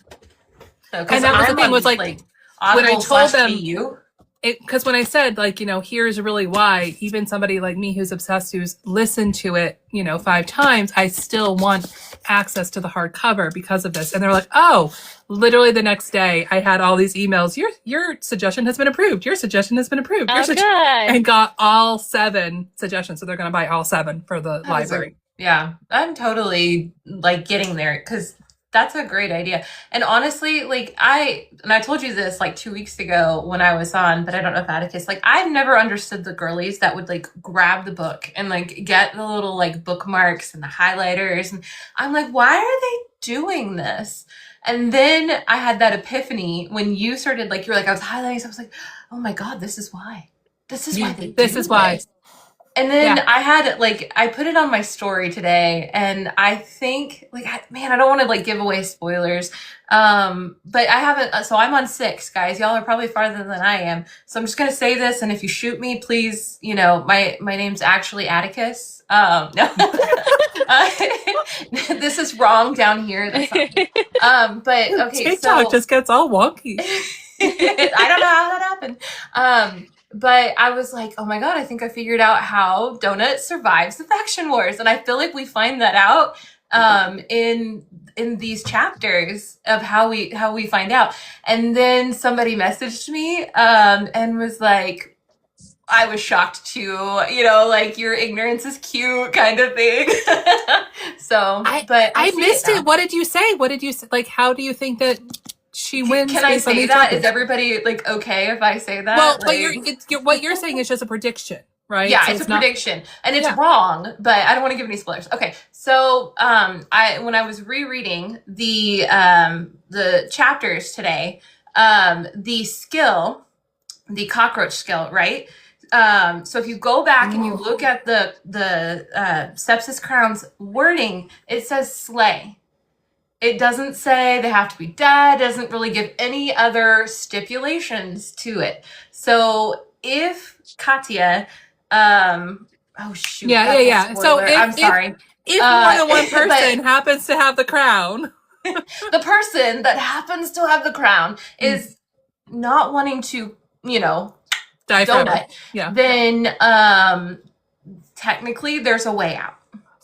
So, and that was the thing was like when I told them, because when I said here's really why, even somebody like me who's obsessed, who's listened to it 5 times, I still want access to the hardcover because of this. And they're like, oh, literally the next day I had all these emails. Your suggestion has been approved. Your suggestion has been approved. Good. And got all 7 suggestions. So they're going to buy all 7 for the library. Yeah, I'm totally getting there because that's a great idea. And honestly, I told you this 2 weeks ago when I was on, but I don't know if Atticus, I've never understood the girlies that would grab the book and get the little bookmarks and the highlighters. And I'm like, why are they doing this? And then I had that epiphany when you started, you were I was highlighting, so I was like, oh my God, this is why. This is why they do this. Is why. And then I had I put it on my story today, and I think I don't want to give away spoilers. But I haven't, so I'm on 6, guys. Y'all are probably farther than I am. So I'm just going to say this. And if you shoot me, please, my name's actually Atticus. No, this is wrong down here. That's not, but okay. TikTok just gets all wonky. I don't know how that happened. But I was like, oh my God, I think I figured out how Donut survives the faction wars. And I feel like we find that out in these chapters of how we find out. And then somebody messaged me and was like, I was shocked too, like your ignorance is cute kind of thing. So, but I missed it. What did you say? Like, how do you think that she wins? Can I say that? Is everybody like okay if I say that? Well, like, but what you're saying is just a prediction, right? Yeah, so it's a prediction, and it's wrong, but I don't want to give any spoilers. Okay, so when I was rereading the chapters today, the cockroach skill, right? So if you go back and you look at the Sepsis Crown's wording, it says slay. It doesn't say they have to be dead. It doesn't really give any other stipulations to it. So if Katya, oh shoot, yeah. So I'm sorry. If more than one person happens to have the crown, the person that happens to have the crown is not wanting to, die forever. Then technically there's a way out.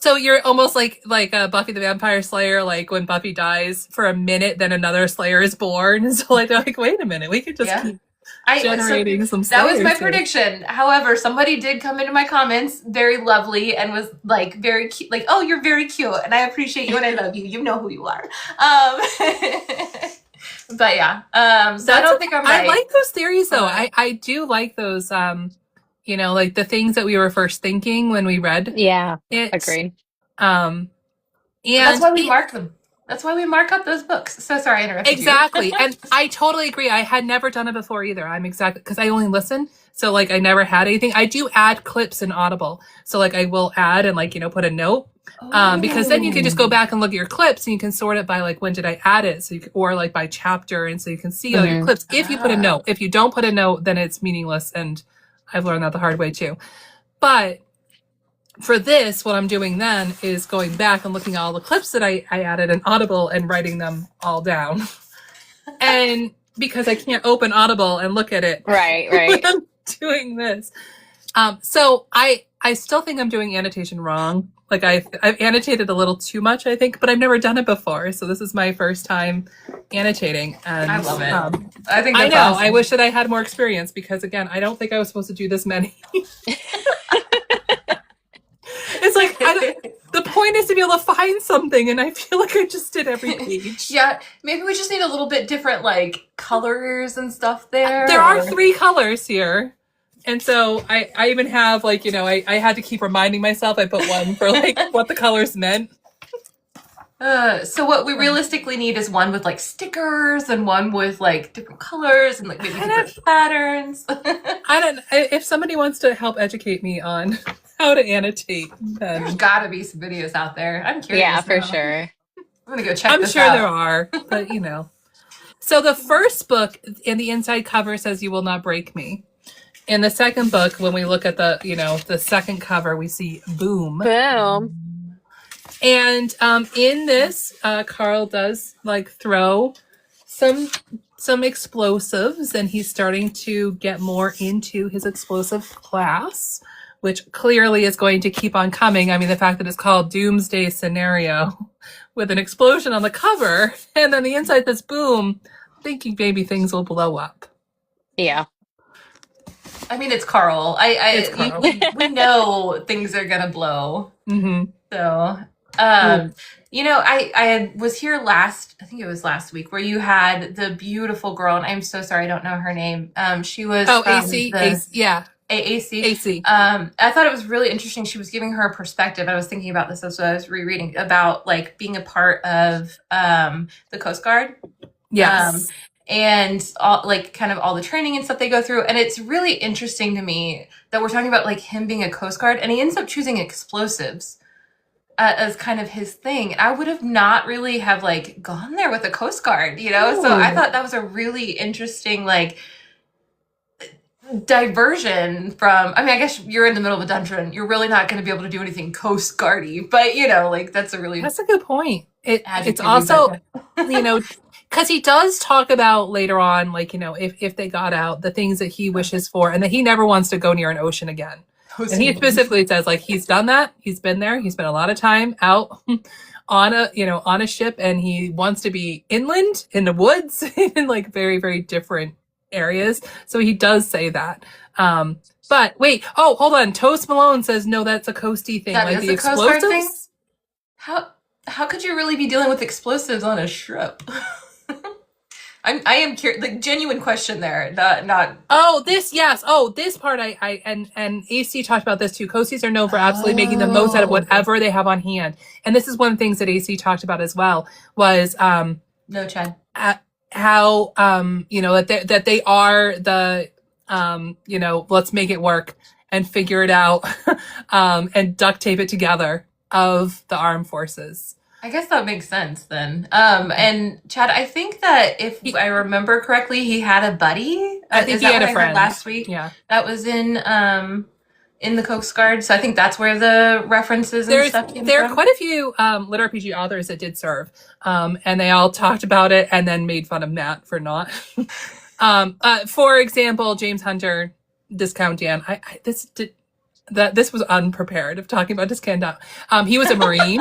So you're almost like Buffy the Vampire Slayer, like when Buffy dies for a minute, then another Slayer is born. So like they're like, wait a minute, we could just keep generating some Slayers. That was my prediction. However, somebody did come into my comments, very lovely, and was like very cute, like, oh, you're very cute, and I appreciate you and I love you. You know who you are. But yeah, so I don't think I'm right. I like those theories though. I do like those, like the things that we were first thinking when we read. Yeah, it. Agreed. And that's why we mark them. That's why we mark up those books. So sorry I interrupted you. Exactly. And I totally agree. I had never done it before either. Because I only listen. So like I never had anything. I do add clips in Audible. So like I will add and like, put a note. Because then you can just go back and look at your clips and you can sort it by like, when did I add it? So or like by chapter. And so you can see all your clips if you put a note. If you don't put a note, then it's meaningless. And I've learned that the hard way too. But for this, what I'm doing then is going back and looking at all the clips that I added in Audible and writing them all down. And because I can't open Audible and look at it. Right. When I'm doing this. So I still think I'm doing annotation wrong. Like I've annotated a little too much, I think, but I've never done it before. So this is my first time annotating. And I love it. I think that's awesome. I wish that I had more experience because again, I don't think I was supposed to do this many. It's like, the point is to be able to find something, and I feel like I just did every page. Yeah, maybe we just need a little bit different, like, colors and stuff there. There are 3 colors here. And so I even have, like, I had to keep reminding myself I put one for, like, what the colors meant. So what we realistically need is one with, like, stickers and one with, like, different colors and, like, maybe different patterns. If somebody wants to help educate me on how to annotate, then there's gotta be some videos out there. I'm curious. Yeah, for sure. I'm gonna go check this out. I'm sure out. there are, but So the first book in the inside cover says "You Will Not Break Me." In the second book, when we look at the second cover, we see "Boom." Boom. And in this, Carl does like throw some explosives, and he's starting to get more into his explosive class, which clearly is going to keep on coming. I mean, the fact that it's called Doomsday Scenario with an explosion on the cover, and then the inside says "Boom," thinking maybe things will blow up. Yeah. I mean, it's Carl. It's Carl. We know things are gonna blow. Mm-hmm. So, I was here I think it was last week, where you had the beautiful girl, and I'm so sorry, I don't know her name. She was AC, yeah. AAC. AC. I thought it was really interesting. She was giving her perspective. I was thinking about this as I was rereading about like being a part of the Coast Guard. Yes. And all, like kind of all the training and stuff they go through. And it's really interesting to me that we're talking about like him being a Coast Guard, and he ends up choosing explosives as kind of his thing. And I would have not really have like gone there with the Coast Guard, Ooh. So I thought that was a really interesting like diversion from, I guess you're in the middle of a dungeon. You're really not going to be able to do anything Coast Guardy, but like that's a good point. It's also, because he does talk about later on, like, if they got out, the things that he wishes for, and that he never wants to go near an ocean again. And he specifically says, like, he's done that. He's been there. He spent a lot of time out on a ship, and he wants to be inland in the woods in like very, very different areas. So he does say that. But wait, hold on. Toast Malone says no, that's a coasty thing. That like is the a Coast Guard thing? explosives. How could you really be dealing with explosives on a ship? I am curious, like genuine question there. Not. Oh, this yes. Oh, this part and AC talked about this too. Coasties are known for absolutely making the most out of whatever they have on hand, and this is one of the things that AC talked about as well. Was no, Chad. How that they are the let's make it work and figure it out and duct tape it together of the armed forces. I guess that makes sense then. And Chad, I think that if I remember correctly, he had a buddy. I think he had a friend last week. Yeah, that was in the Coast Guard. So I think that's where the references and stuff came there from. are quite a few lit RPG authors that did serve, and they all talked about it and then made fun of Matt for not. For example, James Hunter, Discount Dan. This was unprepared of talking about Discount Dan. He was a Marine,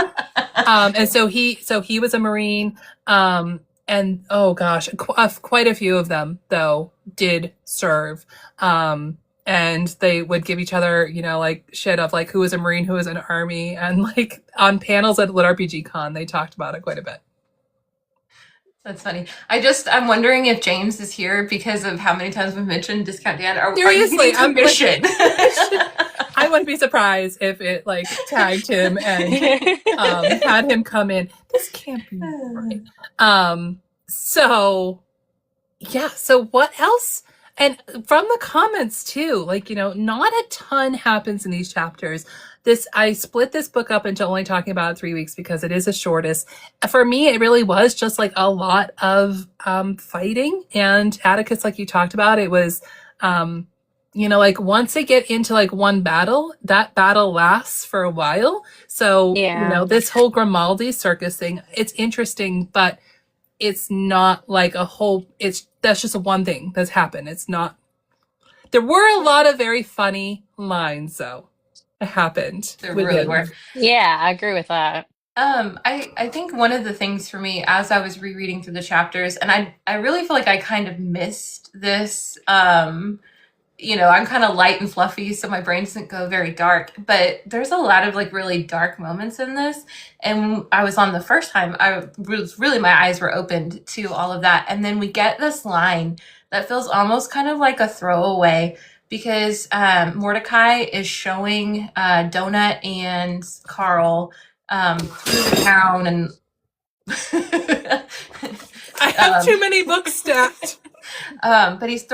and so he was a Marine. And oh gosh, quite a few of them though did serve. And they would give each other, like shit of like who was a Marine, who was an Army, and like on panels at Lit RPG Con, they talked about it quite a bit. That's funny. I'm wondering if James is here because of how many times we've mentioned Discount Dan. Seriously, I'm commission. I wouldn't be surprised if it like tagged him and had him come in. This can't be right. So yeah. So what else? And from the comments too, like, not a ton happens in these chapters. I split this book up into only talking about it 3 weeks because it is the shortest. For me, it really was just like a lot of fighting. And Atticus, like you talked about, it was, like once they get into like one battle, that battle lasts for a while. So, this whole Grimaldi circus thing, it's interesting, but it's not like a whole, that's just one thing that's happened. It's not, there were a lot of very funny lines though. Happened. There really were. Yeah, I agree with that. I think one of the things for me as I was rereading through the chapters, and I really feel like I kind of missed this. I'm kind of light and fluffy, so my brain doesn't go very dark. But there's a lot of like really dark moments in this. And when I was on the first time, my eyes were opened to all of that. And then we get this line that feels almost kind of like a throwaway. Because Mordecai is showing Donut and Carl through the town, and I have too many books stacked. But he's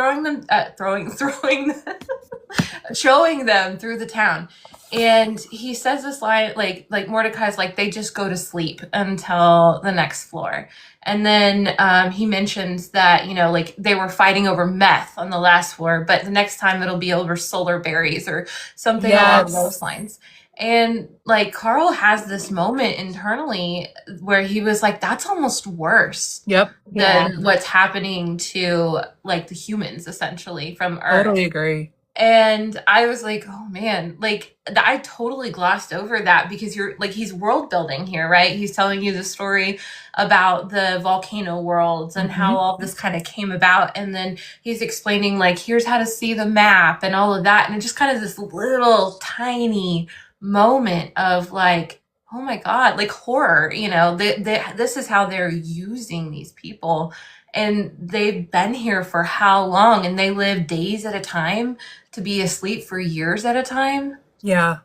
showing them through the town, and he says this line like Mordecai's like they just go to sleep until the next floor. And then he mentions that, like they were fighting over meth on the last floor, but the next time it'll be over solar berries or something along those lines. And like Carl has this moment internally where he was like, that's almost worse than what's happening to like the humans essentially from Earth. Totally agree. And I was like, oh man, like I totally glossed over that because he's world building here, right? He's telling you the story about the volcano worlds and how all this kind of came about. And then he's explaining like, here's how to see the map and all of that. And it just kind of this little tiny moment of like, oh my God, like horror, this is how they're using these people. And they've been here for how long? And they live days at a time to be asleep for years at a time. Yeah,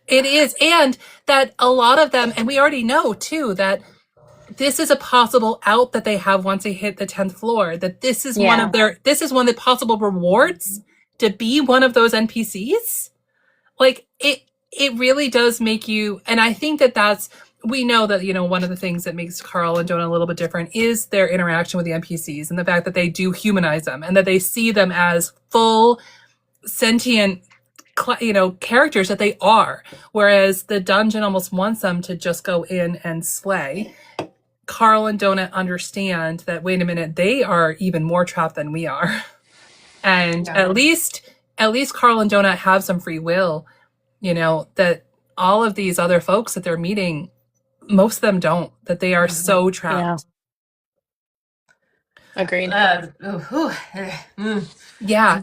it is. And that a lot of them, and we already know too, that this is a possible out that they have once they hit the 10th floor, that this is one of the possible rewards to be one of those NPCs. Like it really does make you, and I think we know that, one of the things that makes Carl and Jonah a little bit different is their interaction with the NPCs and the fact that they do humanize them and that they see them as full sentient, characters that they are. Whereas the dungeon almost wants them to just go in and slay. Carl and Donut understand that, wait a minute, they are even more trapped than we are. And at least Carl and Donut have some free will, that all of these other folks that they're meeting most of them don't, that they are so trapped. Agreed. Yeah,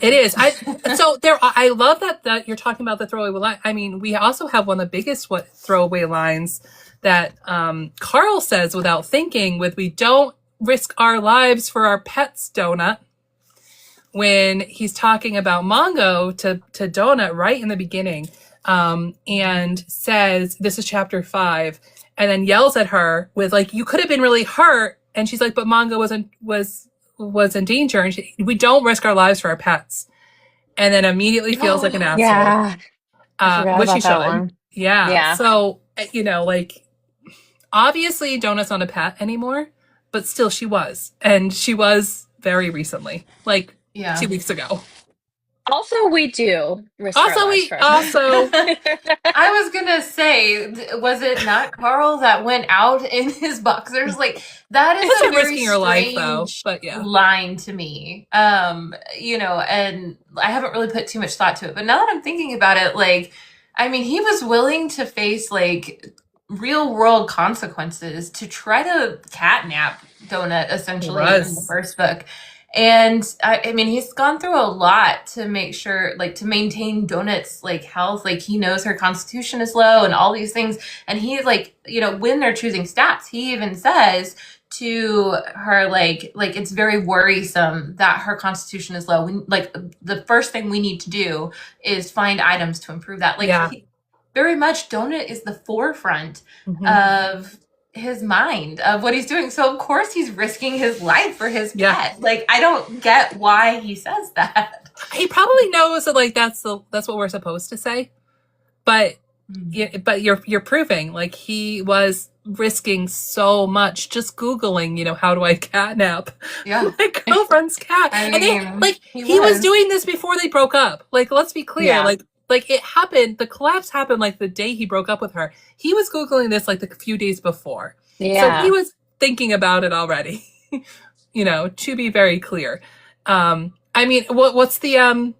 it is. I love that you're talking about the throwaway line. I mean, we also have one of the biggest throwaway lines that Carl says without thinking, with "We don't risk our lives for our pets, Donut." When he's talking about Mongo to Donut right in the beginning, and says, "This is chapter 5," and then yells at her with like, "You could have been really hurt." And she's like, "But Mongo was in danger, and we don't risk our lives for our pets." And then immediately feels like an asshole. Yeah, which he should. One. Yeah. So like, obviously Donut's not a pet anymore, but still she was, and she was very recently, like 2 weeks ago. Also, we do. I was gonna say, was it not Carl that went out in his boxers? Like, that is a very risking your life, though. But line to me. And I haven't really put too much thought to it. But now that I'm thinking about it, like, I mean, he was willing to face like real world consequences to try to catnap Donut, essentially, in the first book. And I mean, he's gone through a lot to make sure, like, to maintain Donut's like health. Like, he knows her constitution is low and all these things. And he, like, when they're choosing stats, he even says to her, like it's very worrisome that her constitution is low. The first thing we need to do is find items to improve that. Like, very much Donut is the forefront of his mind, of what he's doing. So of course he's risking his life for his pet. Like, I don't get why he says that. He probably knows that, like, that's what we're supposed to say. But but you're proving, like, he was risking so much just Googling, how do I catnap my girlfriend's cat? He was doing this before they broke up. Like, let's be clear. Like it happened, the collapse happened like the day he broke up with her. He was Googling this like a few days before. So he was thinking about it already, to be very clear. I mean, what's the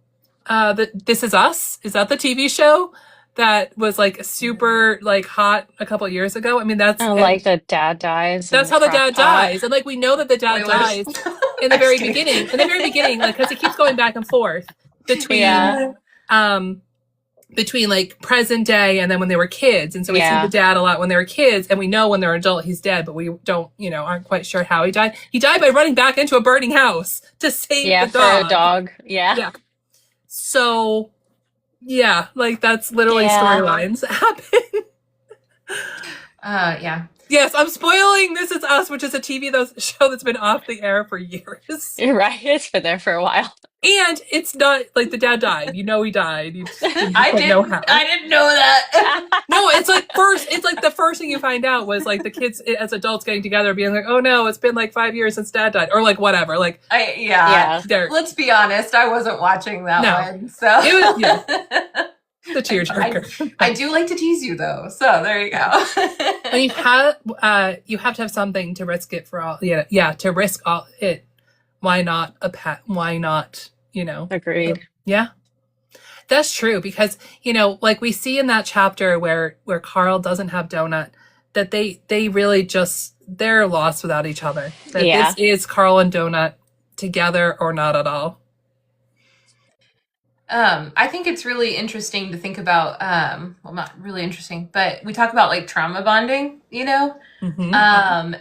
This Is Us? Is that the TV show that was like super like hot a couple of years ago? I mean, that's like the dad dies. That's how the dad dies. And like, we know that the dad dies in the very beginning. In the very beginning, like, because it keeps going back and forth between like present day and then when they were kids. And so we see the dad a lot when they were kids, and we know when they're adult he's dead, but we don't, aren't quite sure how he died. He died by running back into a burning house to save the dog. For a dog. Yeah. So like, that's literally storylines happen. Yes, I'm spoiling This Is Us, which is a TV show that's been off the air for years. You're right. It's been there for a while. And it's not like the dad died. He died. I didn't know that. No, it's like the first thing you find out was like the kids as adults getting together being like, "Oh no, it's been like 5 years since dad died," or like whatever. Like, let's be honest, I wasn't watching that one. So it was the tearjerker. I do like to tease you though, so there you go. And you have to have something to risk it for all. To risk all it. Why not a pet? Why not, Agreed. Yeah. That's true, because, like we see in that chapter where Carl doesn't have Donut, that they really they're lost without each other. That this is Carl and Donut together or not at all. I think it's really interesting to think about, well, not really interesting, but we talk about like trauma bonding,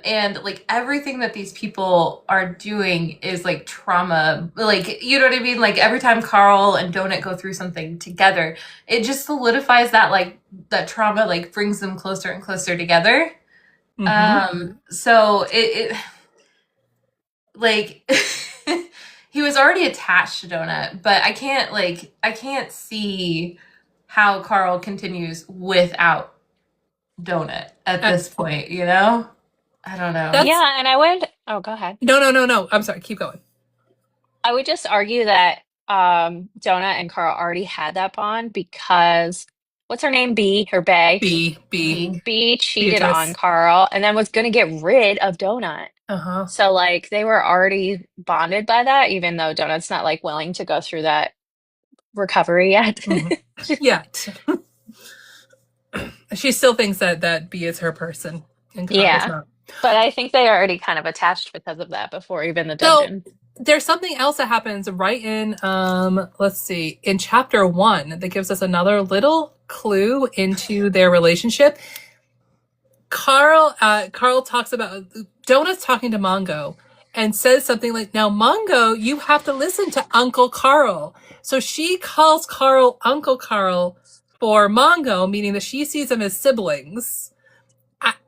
and like everything that these people are doing is like trauma, like, you know what I mean? Like, every time Carl and Donut go through something together, it just solidifies that, like, that trauma, like, brings them closer and closer together. So it like, he was already attached to Donut, but I can't see how Carl continues without Donut at this point, I don't know. And I would, go ahead. No. I'm sorry. Keep going. I would just argue that Donut and Carl already had that bond because, what's her name? B or Bay? B cheated on Carl and then was going to get rid of Donut. So like, they were already bonded by that, even though Donut's not like willing to go through that recovery yet. Yet. She still thinks that B is her person. and Carl's Yeah. not. But I think they are already kind of attached because of that before even the So dungeon. there's something else that happens right in let's see, in chapter 1 that gives us another little clue into their relationship. Carl talks about Donut's talking to Mongo and says something like, now Mongo, you have to listen to Uncle Carl. So she calls Carl Uncle Carl for Mongo, meaning that she sees them as siblings.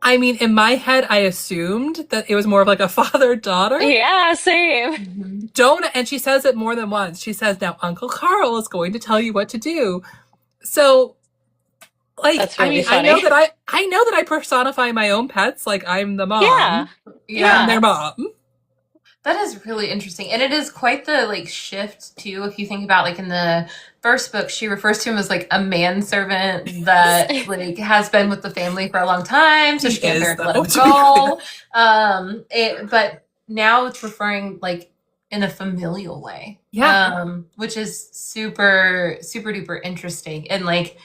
I mean, in my head, I assumed that it was more of like a father-daughter. Yeah, same. Donut, and she says it more than once. She says, now Uncle Carl is going to tell you what to do. So, like, That's really I mean, funny. I know that I personify my own pets. Like, I'm the mom. Yeah. Yeah. I'm their mom. That is really interesting. And it is quite the like shift too. If you think about like in the first book, she refers to him as like a manservant that like has been with the family for a long time. So she can't bear to let him go. But now it's referring like in a familial way. Yeah. Which is super, super duper interesting. And like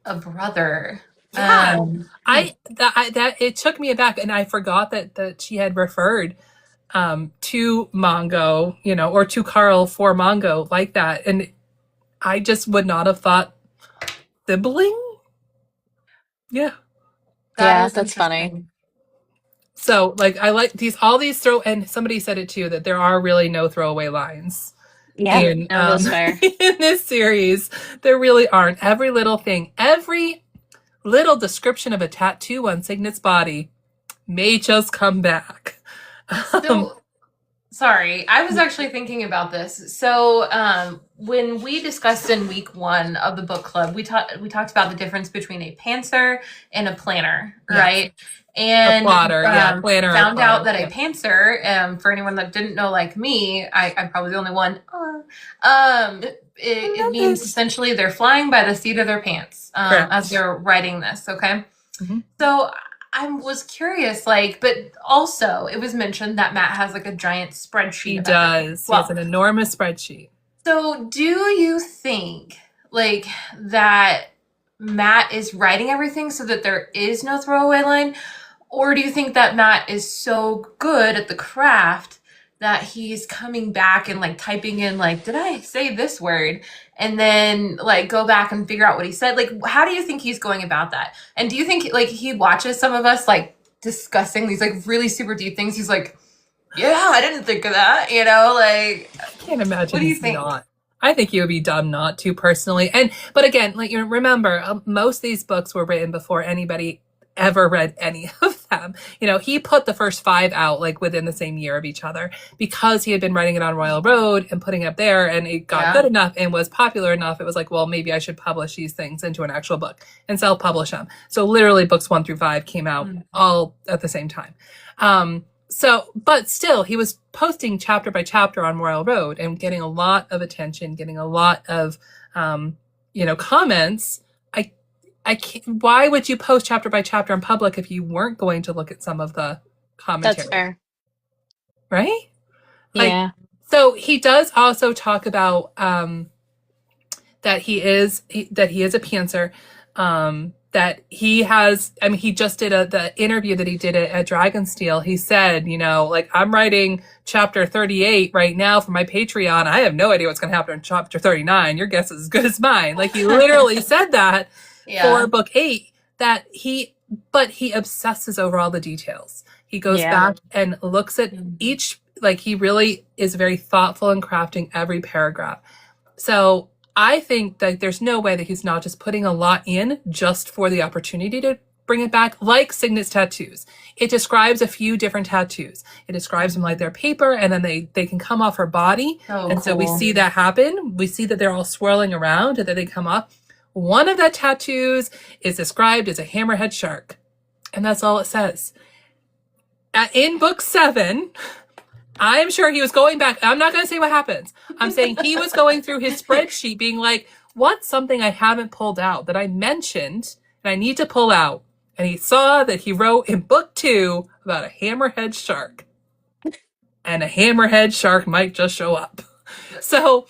a brother. Yeah. That it took me aback, and I forgot that she had referred to Mongo, you know, or to Carl for Mongo like that. And I just would not have thought sibling. Yeah. That's funny. So like, I like all these and somebody said it too, that there are really no throwaway lines. Yeah, in, that's fair. In this series. There really aren't. Every little thing, every little description of a tattoo on Signet's body may just come back. So, sorry, I was actually thinking about this. So, when we discussed in week 1 of the book club, we talked about the difference between a pantser and a planner, right? And a plotter, planner. Found out that a pantser, for anyone that didn't know, like me, I'm probably the only one. It means essentially they're flying by the seat of their pants as they're writing this. Okay, so. I was curious, like, but also it was mentioned that Matt has like a giant spreadsheet. He does. He has an enormous spreadsheet. So do you think like that Matt is writing everything so that there is no throwaway line? Or do you think that Matt is so good at the craft that he's coming back and like typing in like, did I say this word? And then like go back and figure out what he said. Like, how do you think he's going about that? And do you think like he watches some of us like discussing these like really super deep things? He's like, yeah, I didn't think of that. You know, like I can't imagine. What do you think? Not. I think he would be dumb not to personally. But again, like, you know, remember, most of these books were written before anybody ever read any of them. You know, he put the first 5 out like within the same year of each other because he had been writing it on Royal Road and putting it up there, and it got good enough and was popular enough. It was like, well, maybe I should publish these things into an actual book and self-publish them. So literally books 1 through 5 came out all at the same time. But still, he was posting chapter by chapter on Royal Road and getting a lot of attention, getting a lot of, comments. I can't, why would you post chapter by chapter in public if you weren't going to look at some of the commentary? That's fair. Right? Yeah. So he does also talk about, that he is a pantser, that he has, I mean, he just did the interview that he did at Dragonsteel. He said, you know, like, I'm writing chapter 38 right now for my Patreon. I have no idea what's going to happen in chapter 39. Your guess is as good as mine. Like, he literally said that for book 8, that he obsesses over all the details. He goes back and looks at each, like, he really is very thoughtful in crafting every paragraph. So I think that there's no way that he's not just putting a lot in just for the opportunity to bring it back, like Signet's tattoos. It describes a few different tattoos. It describes them like they're paper, and then they can come off her body. So we see that happen. We see that they're all swirling around and then they come off. One of the tattoos is described as a hammerhead shark. And that's all it says. In book 7... I'm sure he was going back. I'm not going to say what happens. I'm saying he was going through his spreadsheet being like, what's something I haven't pulled out that I mentioned and I need to pull out? And he saw that he wrote in book 2 about a hammerhead shark. And a hammerhead shark might just show up. So,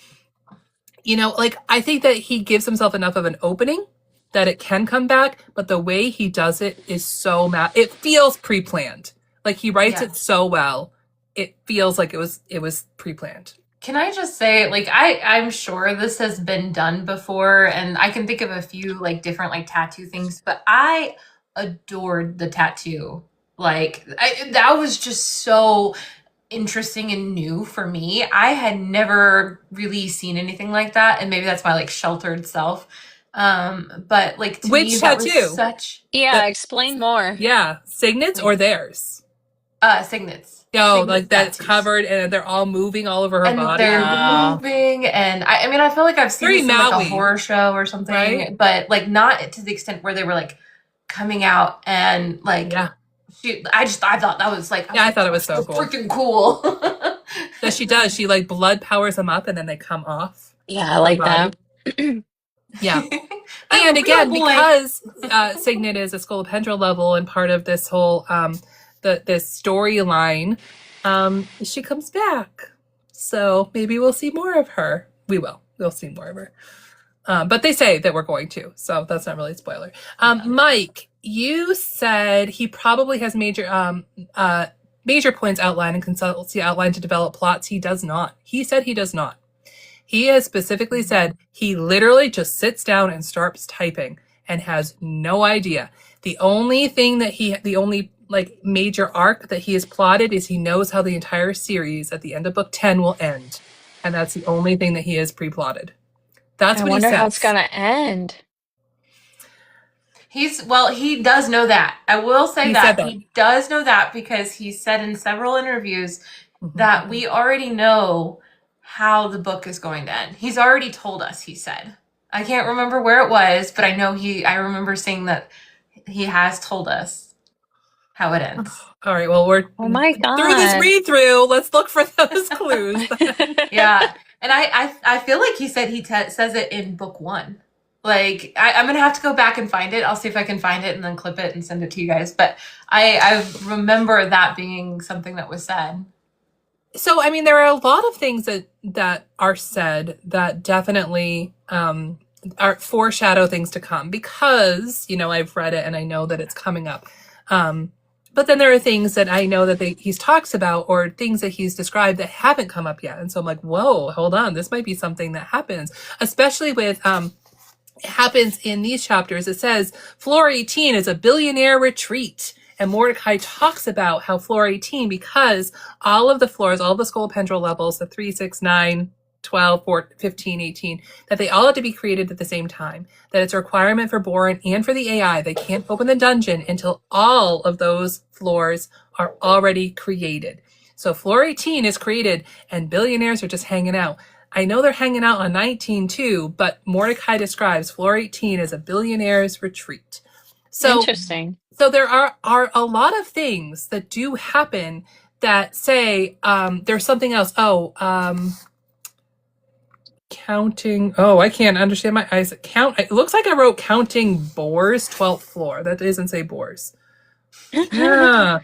you know, like, I think that he gives himself enough of an opening that it can come back, but the way he does it is so it feels pre-planned. Like he writes it so well. It feels like it was pre-planned. Can I just say, like, I'm sure this has been done before, and I can think of a few like different like tattoo things, but I adored the tattoo. Like, that was just so interesting and new for me. I had never really seen anything like that, and maybe that's my like sheltered self. But like to me, that was such explain more. Yeah, Signet's or theirs? Signet's. Oh, like that's covered and they're all moving all over her body. They're moving, and I mean, I feel like I've seen this in like a horror show or something, right? But like not to the extent where they were like coming out and like. Yeah. I thought that was like. I thought it was so cool. Freaking cool. That she does. She like blood powers them up and then they come off. Yeah, I like that. Yeah. And again, because Signet is a scolopendral level and part of this whole this storyline, she comes back. So maybe we'll see more of her. We will. We'll see more of her. But they say that we're going to, so that's not really a spoiler. Mike, you said he probably has major points outlined and consultancy outlined to develop plots. He does not. He said he does not. He has specifically said he literally just sits down and starts typing and has no idea. The only like major arc that he has plotted is he knows how the entire series at the end of book 10 will end. And that's the only thing that he has pre-plotted. That's what he says. I wonder how it's going to end. He does know that. I will say that he does know that because he said in several interviews that we already know how the book is going to end. He's already told us, he said. I can't remember where it was, but I remember seeing that he has told us how it ends. All right, well, we're through this read-through. Let's look for those clues. Yeah, and I feel like he said he says it in book 1. Like, I'm going to have to go back and find it. I'll see if I can find it and then clip it and send it to you guys. But I remember that being something that was said. So, I mean, there are a lot of things that are said that definitely are foreshadow things to come because, I've read it and I know that it's coming up. But then there are things that I know that he talks about or things that he's described that haven't come up yet. And so I'm like, whoa, hold on. This might be something that happens, especially with it happens in these chapters. It says floor 18 is a billionaire retreat. And Mordecai talks about how floor 18, because all of the floors, all of the scolopendral levels, the 3, 6, 9, 12, 14, 15, 18, that they all have to be created at the same time. That it's a requirement for Boren and for the AI. They can't open the dungeon until all of those floors are already created. So floor 18 is created and billionaires are just hanging out. I know they're hanging out on 19 too, but Mordecai describes floor 18 as a billionaire's retreat. So interesting. So there are a lot of things that do happen that say there's something else. Counting. Oh, I can't understand my eyes. It looks like I wrote counting boars, 12th floor. That doesn't say boars. Yeah.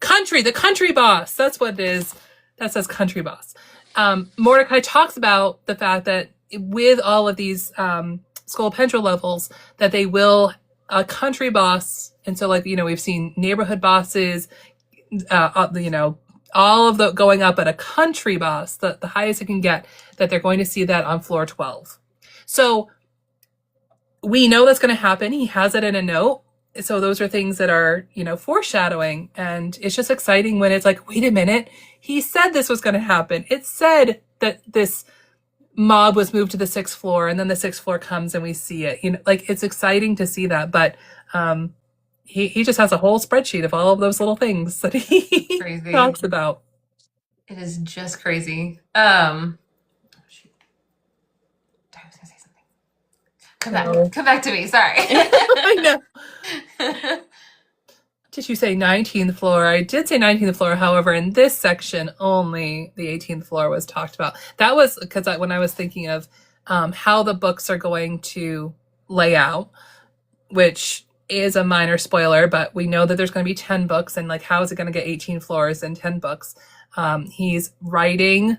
The country boss. That's what it is. That says country boss. Mordecai talks about the fact that with all of these scolopendral levels, that they will a country boss. And so, like, we've seen neighborhood bosses, all of the going up at a country boss, the highest it can get, that they're going to see that on floor 12. So we know that's going to happen. He has it in a note. So those are things that are, foreshadowing. And it's just exciting when it's like, wait a minute, he said this was going to happen. It said that this mob was moved to the 6th floor and then the 6th floor comes and we see it. It's exciting to see that. But he just has a whole spreadsheet of all of those little things that he talks about. It is just crazy. I was gonna say something. Come back to me. Sorry. I know. Did you say 19th floor? I did say 19th floor. However, in this section, only the 18th floor was talked about. That was because when I was thinking of how the books are going to lay out, which is a minor spoiler, but we know that there's going to be 10 books, and like, how is it going to get 18 floors and 10 books? He's writing.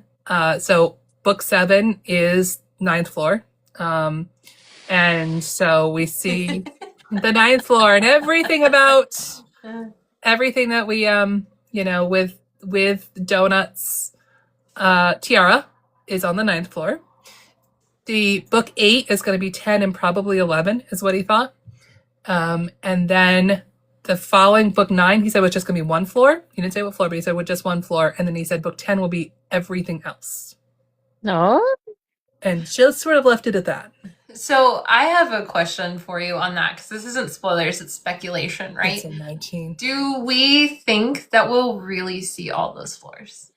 So book 7 is 9th floor. And so we see the ninth floor and everything that we with Donut's tiara is on the ninth floor. The book 8 is going to be 10 and probably 11 is what he thought. And then the following book 9, he said was just going to be one floor. He didn't say what floor, but he said with just one floor. And then he said book 10 will be everything else. No. And just sort of left it at that. So I have a question for you on that, because this isn't spoilers, it's speculation, right? It's in 19. Do we think that we'll really see all those floors?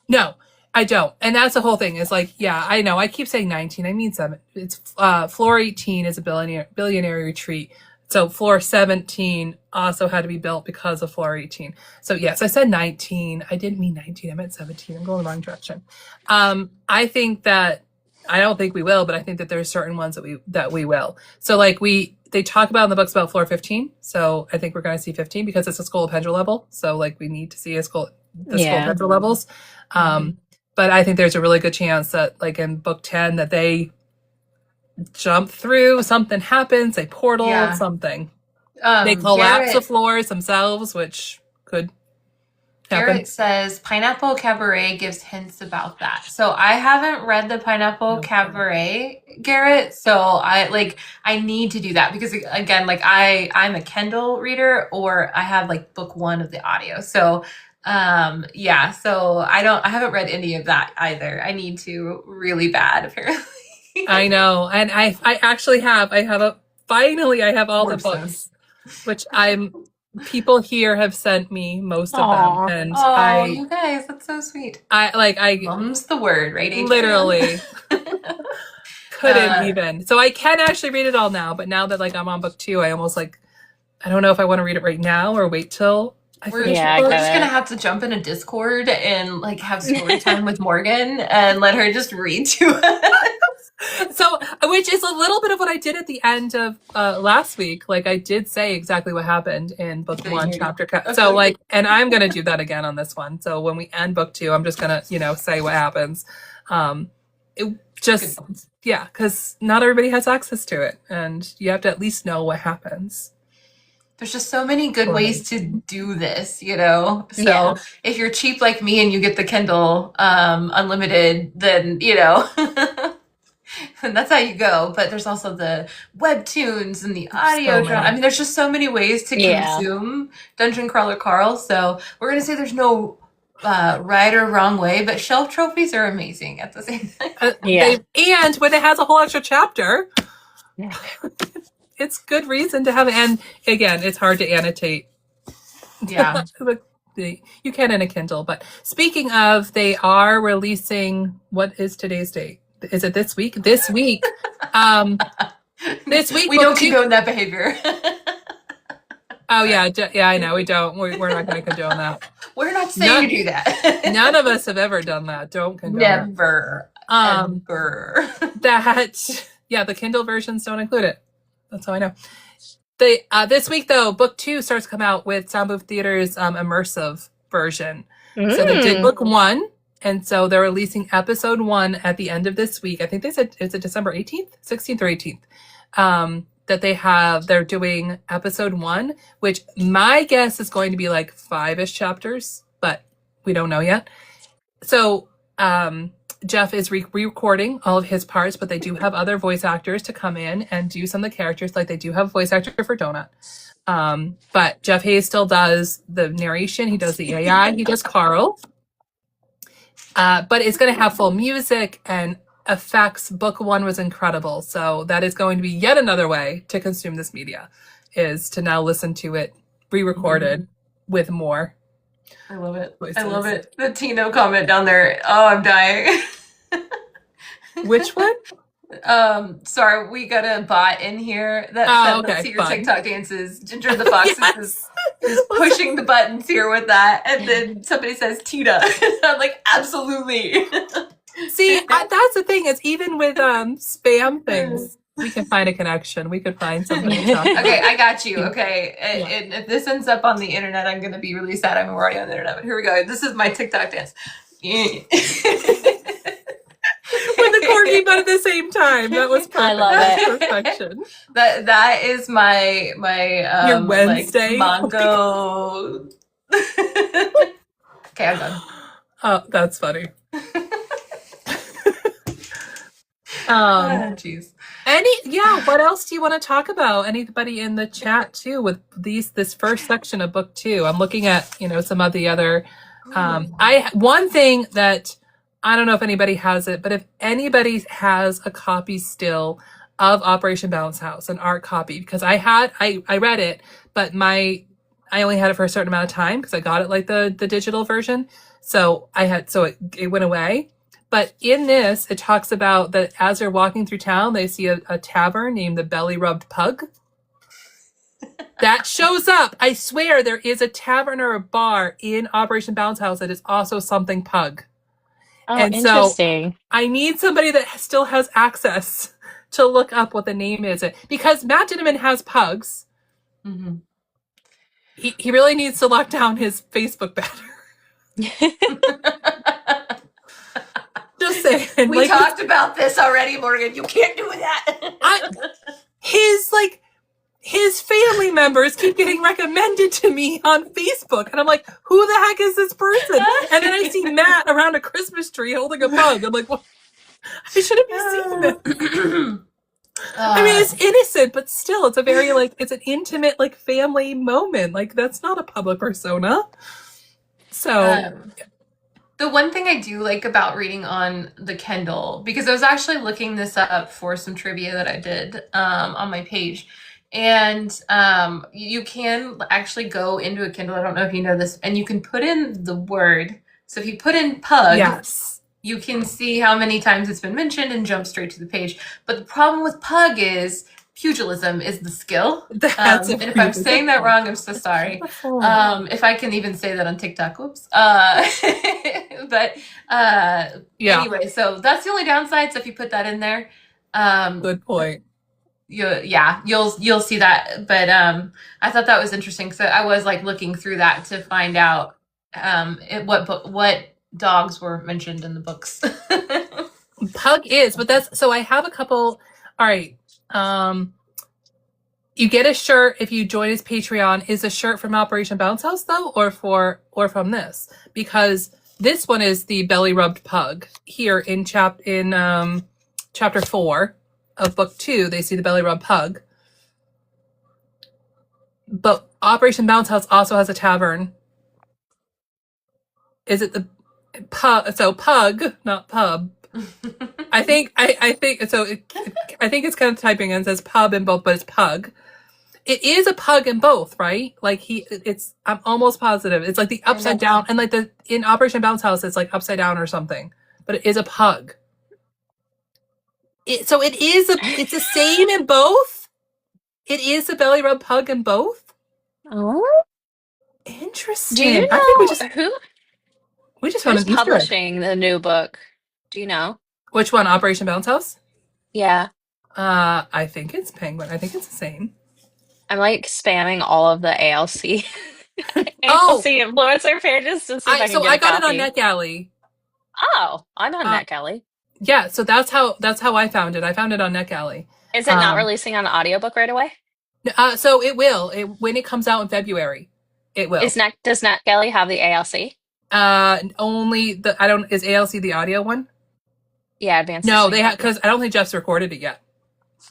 No, I don't. And that's the whole thing. Is like, yeah, I know. I keep saying 19. I mean 7. It's floor 18 is a billionaire retreat. So floor 17 also had to be built because of floor 18. So yes, I said 19. I didn't mean 19. I meant 17. I'm going the wrong direction. I think that I don't think we will, but I think that there's certain ones that we will. So like they talk about in the books about floor 15. So I think we're going to see 15 because it's a School of Pendra level. So like we need to see the School of Pendra levels. But I think there's a really good chance that like in book 10 that they jump through, something happens, they portal, something. They collapse the floors themselves, which could happen. Garrett says Pineapple Cabaret gives hints about that. So I haven't read the Pineapple Cabaret, Garrett. So I need to do that because again, like I'm a Kindle reader or I have like book 1 of the audio. So so I haven't read any of that either. I need to really bad apparently. I know. And I actually have finally I have all the books, which people here have sent me most of them. And you guys, that's so sweet. Mum's the word, right? Adrian? Literally. Couldn't even. So I can actually read it all now, but now that like I'm on book 2, I almost like I don't know if I want to read it right now or wait till we're just gonna have to jump in a Discord and like have story time with Morgan and let her just read to us. So, which is a little bit of what I did at the end of last week. Like I did say exactly what happened in book 1, chapter. So like, and I'm gonna do that again on this one. So when we end book 2, I'm just gonna say what happens. Because not everybody has access to it, and you have to at least know what happens. There's just so many good ways to do this, So if you're cheap like me and you get the Kindle unlimited, then, and that's how you go. But there's also the webtoons and the audio drama. I mean, there's just so many ways to consume Dungeon Crawler Carl. So we're going to say there's no right or wrong way, but shelf trophies are amazing at the same time. And when it has a whole extra chapter... It's good reason to have it. And again, it's hard to annotate. Yeah. You can in a Kindle. But speaking of, they are releasing, what is today's date? Is it this week? This week. This week. We don't condone that behavior. Oh, yeah. Yeah, I know. We don't. We're not going to condone that. We're not saying you do that. None of us have ever done that. Don't condone Never. Ever. The Kindle versions don't include it. That's how I know. This week, though, book 2 starts to come out with Sound Booth Theater's immersive version. So they did book 1, and so they're releasing episode 1 at the end of this week. I think they said, is it December 18th? 16th or 18th? They're doing episode 1, which my guess is going to be like 5-ish chapters, but we don't know yet. So, Jeff is re-recording all of his parts, but they do have other voice actors to come in and do some of the characters. Like they do have a voice actor for Donut. But Jeff Hayes still does the narration. He does the AI. He does Carl. But it's going to have full music and effects. Book 1 was incredible. So that is going to be yet another way to consume this media, is to now listen to it re-recorded with more. I love it. Voices. I love it. The Tino comment down there. Oh, I'm dying. Which one? Sorry, we got a bot in here that let's see your TikTok dances. Ginger the Fox is pushing the buttons here with that, and then somebody says Tita. I'm like, absolutely. See, that's the thing, is even with spam things, we can find a connection. We could find somebody. Okay, I got you. Okay, and if this ends up on the internet, I'm going to be really sad. I'm already on the internet, but here we go. This is my TikTok dance. When the corky, but at the same time. That was perfect. I love it. Perfection. That is my Your Wednesday. like Mongo. Okay, I'm done. Oh, that's funny. Jeez. What else do you want to talk about? Anybody in the chat too with this first section of book 2? I'm looking at, some of the other one thing that I don't know if anybody has it, but if anybody has a copy still of Operation Bounce House, an art copy, because I read it, but I only had it for a certain amount of time because I got it like the digital version. So it went away. But in this, it talks about that as they're walking through town, they see a tavern named the Belly Rubbed Pug. That shows up. I swear there is a tavern or a bar in Operation Bounce House that is also something pug. Oh, and interesting. So I need somebody that still has access to look up what the name is. Because Matt Dinneman has pugs. Mm-hmm. He really needs to lock down his Facebook better. Just saying. We talked about this already, Morgan. You can't do that. His family members keep getting recommended to me on Facebook. And I'm like, who the heck is this person? And then I see Matt around a Christmas tree holding a pug. I'm like, well, I shouldn't be seeing this. I mean, it's innocent, but still, it's a very, it's an intimate, family moment. That's not a public persona. So... The one thing I do like about reading on the Kindle, because I was actually looking this up for some trivia that I did on my page, and you can actually go into a Kindle, I don't know if you know this, and you can put in the word. So if you put in pug, yes, you can see how many times it's been mentioned and jump straight to the page. But the problem with pug is pugilism is the skill. And if I'm saying that wrong, I'm so sorry. If I can even say that on TikTok, whoops. But anyway, so that's the only downside. So if you put that in there, good point. You'll see that. But I thought that was interesting. So I was looking through that to find out what dogs were mentioned in the books. Pug is, but so I have a couple. All right. You get a shirt if you join his Patreon. Is a shirt from Operation Bounce House though, or from this? Because this one is the Belly Rubbed Pug. Here in chapter 4 of book 2, they see the Belly Rubbed Pug. But Operation Bounce House also has a tavern. Is it the pug? So pug, not pub. I think so. I think it's kind of typing and it says pub in both, but it's pug. It is a pug in both, right? I'm almost positive. It's the upside down, and in Operation Bounce House, it's upside down or something. But it is a pug. It's the same in both. It is the Belly Rub Pug in both. Oh, interesting. Do you know I think we just found an Easter egg. Publishing the new book? Do you know which one? Operation Bounce House. Yeah. I think it's Penguin. I think it's the same. I'm spamming all of the ALC influencer pages to see if I can get I got it on NetGalley. Oh, I'm on NetGalley. Yeah, so that's how I found it. I found it on NetGalley. Is it not releasing on audiobook right away? So it will. When it comes out in February, it will. Does NetGalley have the ALC? Only is ALC the audio one? Yeah, advanced. No, they have, because I don't think Jeff's recorded it yet.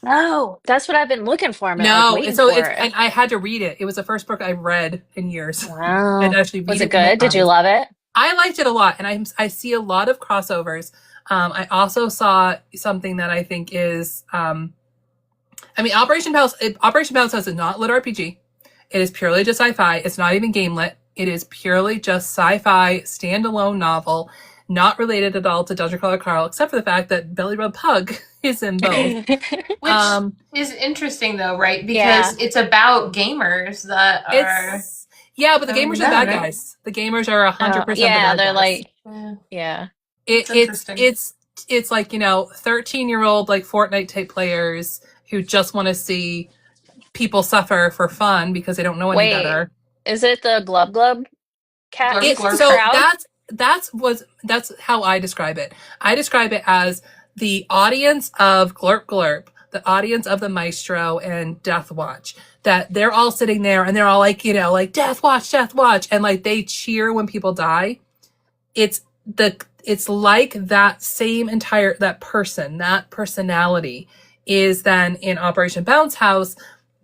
No, that's what I've been looking for. No, and I had to read it. It was the first book I've read in years. Wow. And actually was it good? Did you love it? I liked it a lot, and I see a lot of crossovers. I also saw something that I think is, Operation Bounce House is not lit RPG. It is purely just sci-fi. It's not even game lit. It is purely just sci-fi standalone novel, not related at all to Dungeon Crawler Carl, except for the fact that Belly Rub Pug is in both. Which is interesting though, right? Because it's about gamers that are... Yeah, but the gamers are bad guys. The gamers are 100% the bad guys. It's 13-year-old Fortnite type players who just want to see people suffer for fun because they don't know any better. Is it the Glub cat? That's how I describe it. I describe it as the audience of Glurp Glurp, the audience of the Maestro and Death Watch, that they're all sitting there and they're all like, like Death Watch, Death Watch. And like they cheer when people die. It's like that same that personality is then in Operation Bounce House,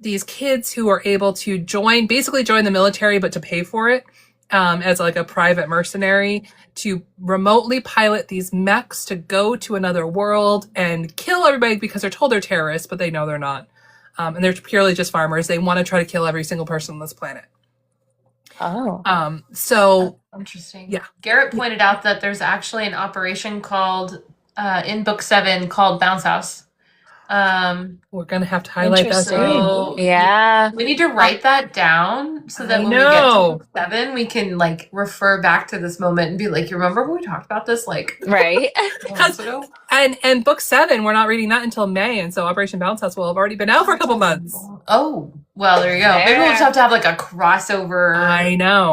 these kids who are able to basically join the military, but to pay for it, as like a private mercenary to remotely pilot these mechs to go to another world and kill everybody because they're told they're terrorists, but they know they're not. And they're purely just farmers. They want to try to kill every single person on this planet. Oh. So that's interesting. Yeah. Garrett pointed out that there's actually an operation called in book 7 called Bounce House. We're gonna have to highlight that too. Yeah. We need to write that down so that when we get to book 7, we can like refer back to this moment and be like, you remember when we talked about this like right? months ago? And book 7, we're not reading that until May, and so Operation Bounce House will have already been out for a couple months. Oh, well, there you go. Maybe we'll just have to have like a crossover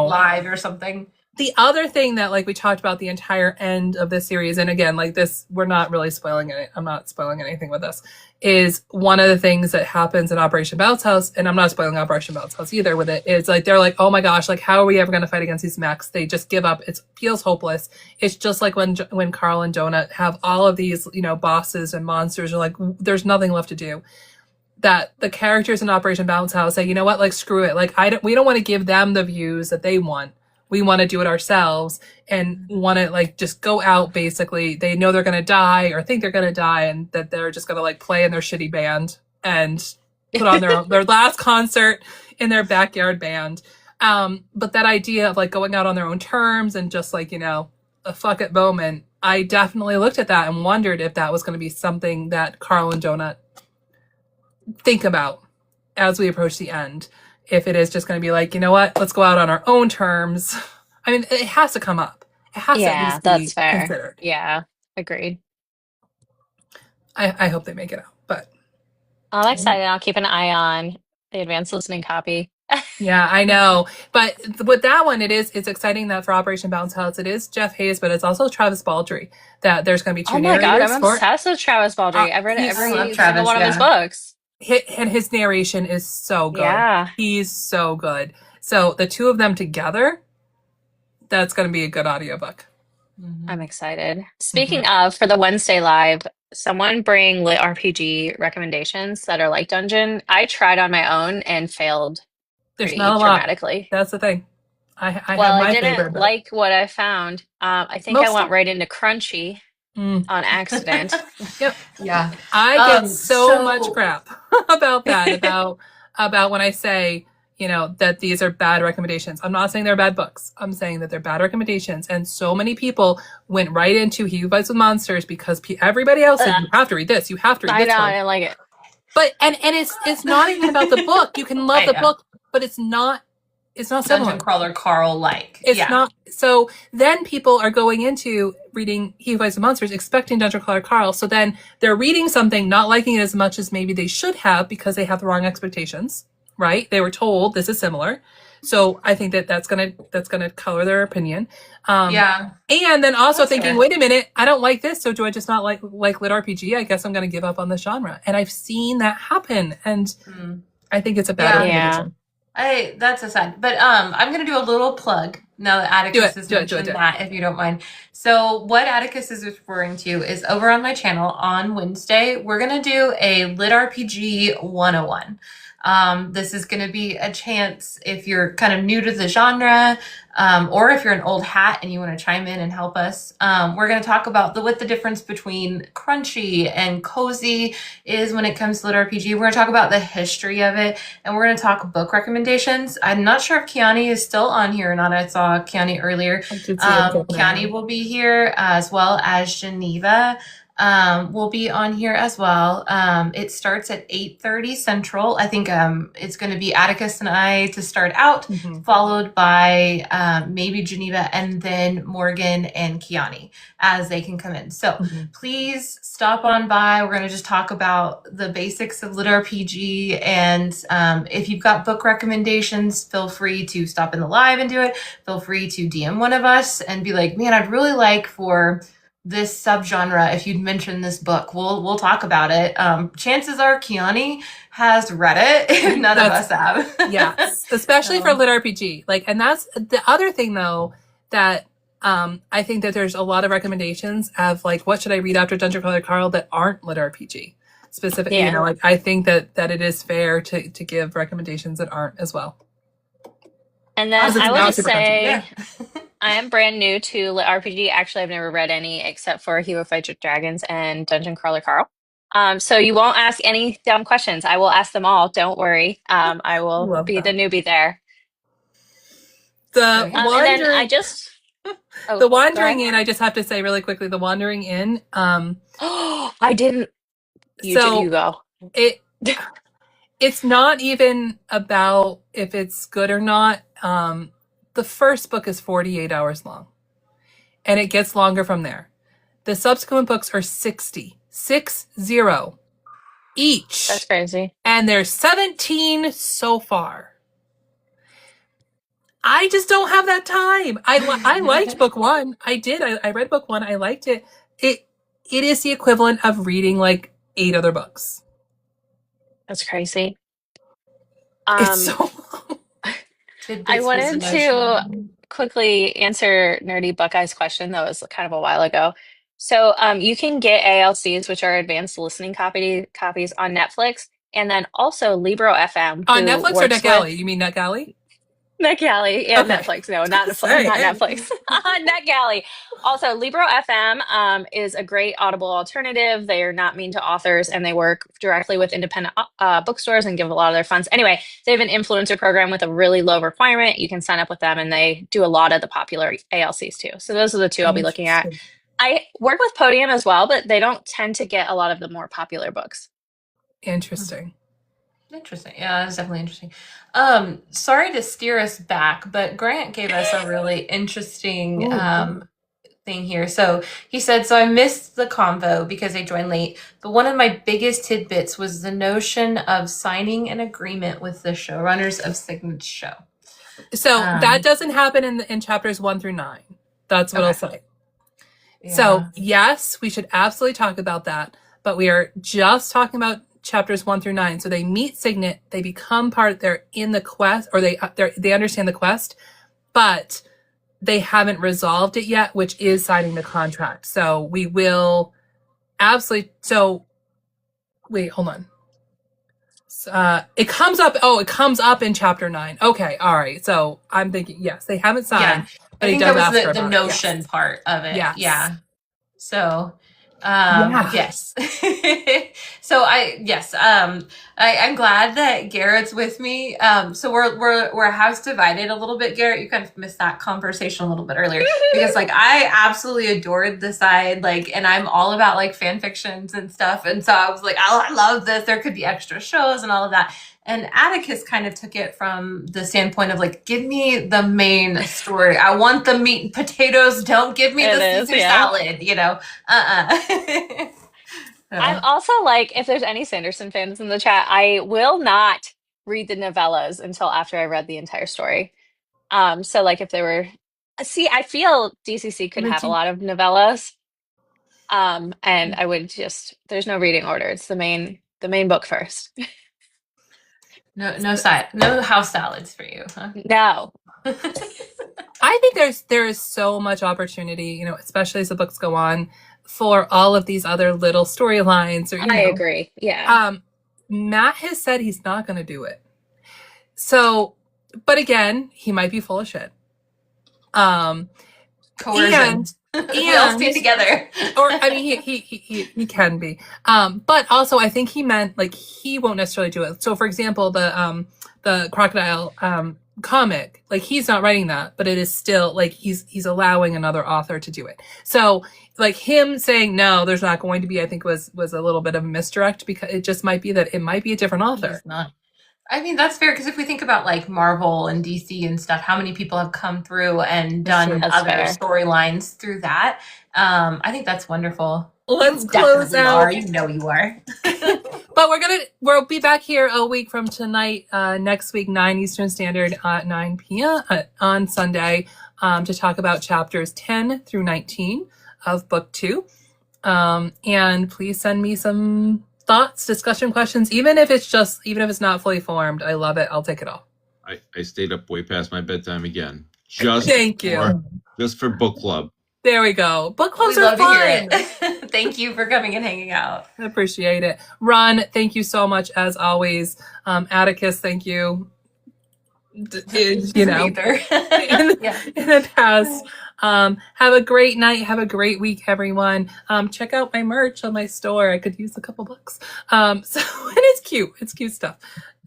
live or something. The other thing that like we talked about the entire end of this series, and again, like this, we're not really spoiling it. I'm not spoiling anything with this, is one of the things that happens in Operation Bounce House, and I'm not spoiling Operation Bounce House either with it, is like they're like, oh my gosh, like how are we ever going to fight against these mechs? They just give up. It feels hopeless. It's just like when Carl and Donut have all of these, bosses and monsters are like, there's nothing left to do. That the characters in Operation Bounce House say, you know what, like screw it. Like we don't want to give them the views that they want. We want to do it ourselves and want to like just go out. Basically, they know they're going to die or think they're going to die, and that they're just going to like play in their shitty band and put on their last concert in their backyard band. But that idea of like going out on their own terms and just like, a fuck it moment, I definitely looked at that and wondered if that was going to be something that Carl and Donut think about as we approach the end. If it is just going to be like, you know what, let's go out on our own terms. I mean, it has to come up. It has to at least that's be fair. considered. Yeah, agreed. I hope they make it out, but I'm excited. I'll keep an eye on the advanced listening copy. Yeah, I know. But with that one, it's exciting that for Operation Bounce House, it is Jeff Hayes, but it's also Travis Baldree. That there's going to be 2 narrators. Oh my God, I'm obsessed with Travis Baldree. I've read every single one of his books. And his narration is so good. Yeah. He's so good. So the 2 of them together, that's going to be a good audiobook. I'm excited. Speaking of, for the Wednesday live, someone bring lit RPG recommendations that are like Dungeon. I tried on my own and failed pretty dramatically. That's the thing. I have my didn't favorite, like what I found. I think I went right into Crunchy on accident. Yep. Yeah. I get so much crap about that, about when I say, that these are bad recommendations. I'm not saying they're bad books. I'm saying that they're bad recommendations. And so many people went right into He Who Fights with Monsters because everybody else said, you have to read this. You have to read this. I like it. But, and it's not even about the book. You can love the book, but it's not similar. Dungeon Crawler Carl like. It's not. So then people are going into reading He Who Fights with Monsters expecting Dungeon Crawler Carl. So then they're reading something, not liking it as much as maybe they should have because they have the wrong expectations, right? They were told this is similar. So I think that's gonna color their opinion. And then also thinking, wait a minute, I don't like this. So do I just not like lit RPG? I guess I'm gonna give up on the genre. And I've seen that happen. And I think it's a bad recommendation. That's a sign. But I'm going to do a little plug now that Atticus has mentioned that, if you don't mind. So what Atticus is referring to is over on my channel on Wednesday, we're going to do a Lit RPG 101. This is going to be a chance if you're kind of new to the genre, or if you're an old hat and you want to chime in and help us. We're going to talk about what the difference between crunchy and cozy is when it comes to Lit RPG. We're going to talk about the history of it, and we're going to talk book recommendations. I'm not sure if Kiani is still on here or not. I saw Kiani earlier. Kiani will be here as well as Geneva. Will be on here as well. It starts at 8:30 Central. I think it's going to be Atticus and I to start out, followed by maybe Geneva, and then Morgan and Kiani as they can come in. So please stop on by. We're going to just talk about the basics of Lit RPG, and if you've got book recommendations, feel free to stop in the live and do it. Feel free to DM one of us and be like, man, I'd really like for this subgenre, if you'd mentioned this book, we'll talk about it. Chances are Kiani has read it. None of us have. Yes, especially for lit RPG. Like, and that's the other thing though, that I think that there's a lot of recommendations of like, what should I read after Dungeon Crawler Carl that aren't lit RPG specifically. You know, like I think that it is fair to give recommendations that aren't as well. And then I will just say, I am brand new to lit RPG. Actually, I've never read any except for Hero Fights with Dragons and Dungeon Crawler Carl. So you won't ask any dumb questions. I will ask them all. Don't worry. I will be the newbie there. The Wandering, and then I just the Wandering Inn. I just have to say really quickly, the Wandering Inn. I didn't. You go. It's not even about if it's good or not. The first book is 48 hours long, and it gets longer from there. The subsequent books are 60 each. That's crazy. And there's 17 so far. I just don't have that time. I liked book one. I did. I read book one. I liked it. It is the equivalent of reading like 8 other books. That's crazy. It's so long. I wanted to quickly answer Nerdy Buckeye's question. That was kind of a while ago. So you can get ALCs, which are advanced listening copies on Netflix, and then also Libro FM. On Netflix or NetGalley? You mean NetGalley? NetGalley, yeah, okay. Netflix. No, not Netflix. NetGalley. Also, Libro FM is a great Audible alternative. They are not mean to authors, and they work directly with independent bookstores and give a lot of their funds. Anyway, they have an influencer program with a really low requirement. You can sign up with them, and they do a lot of the popular ALCs too. So those are the two I'll be looking at. I work with Podium as well, but they don't tend to get a lot of the more popular books. Interesting. Yeah, that's definitely interesting. Sorry to steer us back, but Grant gave us a really interesting thing here. So he said, so I missed the convo because I joined late, but one of my biggest tidbits was the notion of signing an agreement with the showrunners of Signet's show. So that doesn't happen in chapters 1 through 9. That's what I'll say. Yeah. So yes, we should absolutely talk about that, but we are just talking about chapters 1 through 9. So they meet Signet, they become part, they're in the quest, or they understand the quest, but they haven't resolved it yet, which is signing the contract. So we will absolutely, so wait, hold on. It comes up in chapter 9. Okay. All right. So I'm thinking, yes, they haven't signed, but he does ask for the notion part of it. Yes. Yeah. So, yes. So I'm glad that Garrett's with me. So we're house divided a little bit. Garrett, you kind of missed that conversation a little bit earlier because like I absolutely adored the side, like, and I'm all about like fan fictions and stuff. And so I was like, I love this. There could be extra shows and all of that. And Atticus kind of took it from the standpoint of like, give me the main story. I want the meat and potatoes. Don't give me the Caesar salad, you know? I'm also like, if there's any Sanderson fans in the chat, I will not read the novellas until after I read the entire story. So like if there were, I feel DCC could have a lot of novellas. And I would just, there's no reading order. It's the main book first. No house salads for you, huh? No. I think there is so much opportunity, you know, especially as the books go on, for all of these other little storylines. Or I agree. Yeah. Matt has said he's not going to do it. So, but again, he might be full of shit. Coercion. We all stay together. Or I mean, he can be. But also, I think he meant like he won't necessarily do it. So, for example, the crocodile comic, like he's not writing that, but it is still like he's allowing another author to do it. So, like him saying no, there's not going to be, I think was a little bit of a misdirect because it just might be that it might be a different author. It's not. I mean, that's fair, because if we think about like Marvel and DC and stuff, how many people have come through and done other storylines through that? I think that's wonderful. Let's close out. You know you are. But we'll be back here a week from tonight, next week, 9 Eastern Standard, 9 p.m. On Sunday, to talk about chapters 10 through 19 of book 2. And please send me some thoughts, discussion questions, even if it's not fully formed. I love it. I'll take it all. I stayed up way past my bedtime again. Just for book club. There we go. Book clubs are fun. Thank you for coming and hanging out. I appreciate it. Ron, thank you so much as always. Atticus, thank you. In the past. Have a great night. Have a great week, everyone. Check out my merch on my store. I could use a couple bucks. So it's cute. It's cute stuff.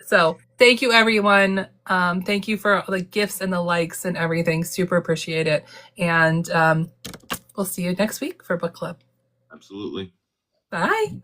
So thank you, everyone. Thank you for the gifts and the likes and everything. Super appreciate it. And we'll see you next week for book club. Absolutely. Bye.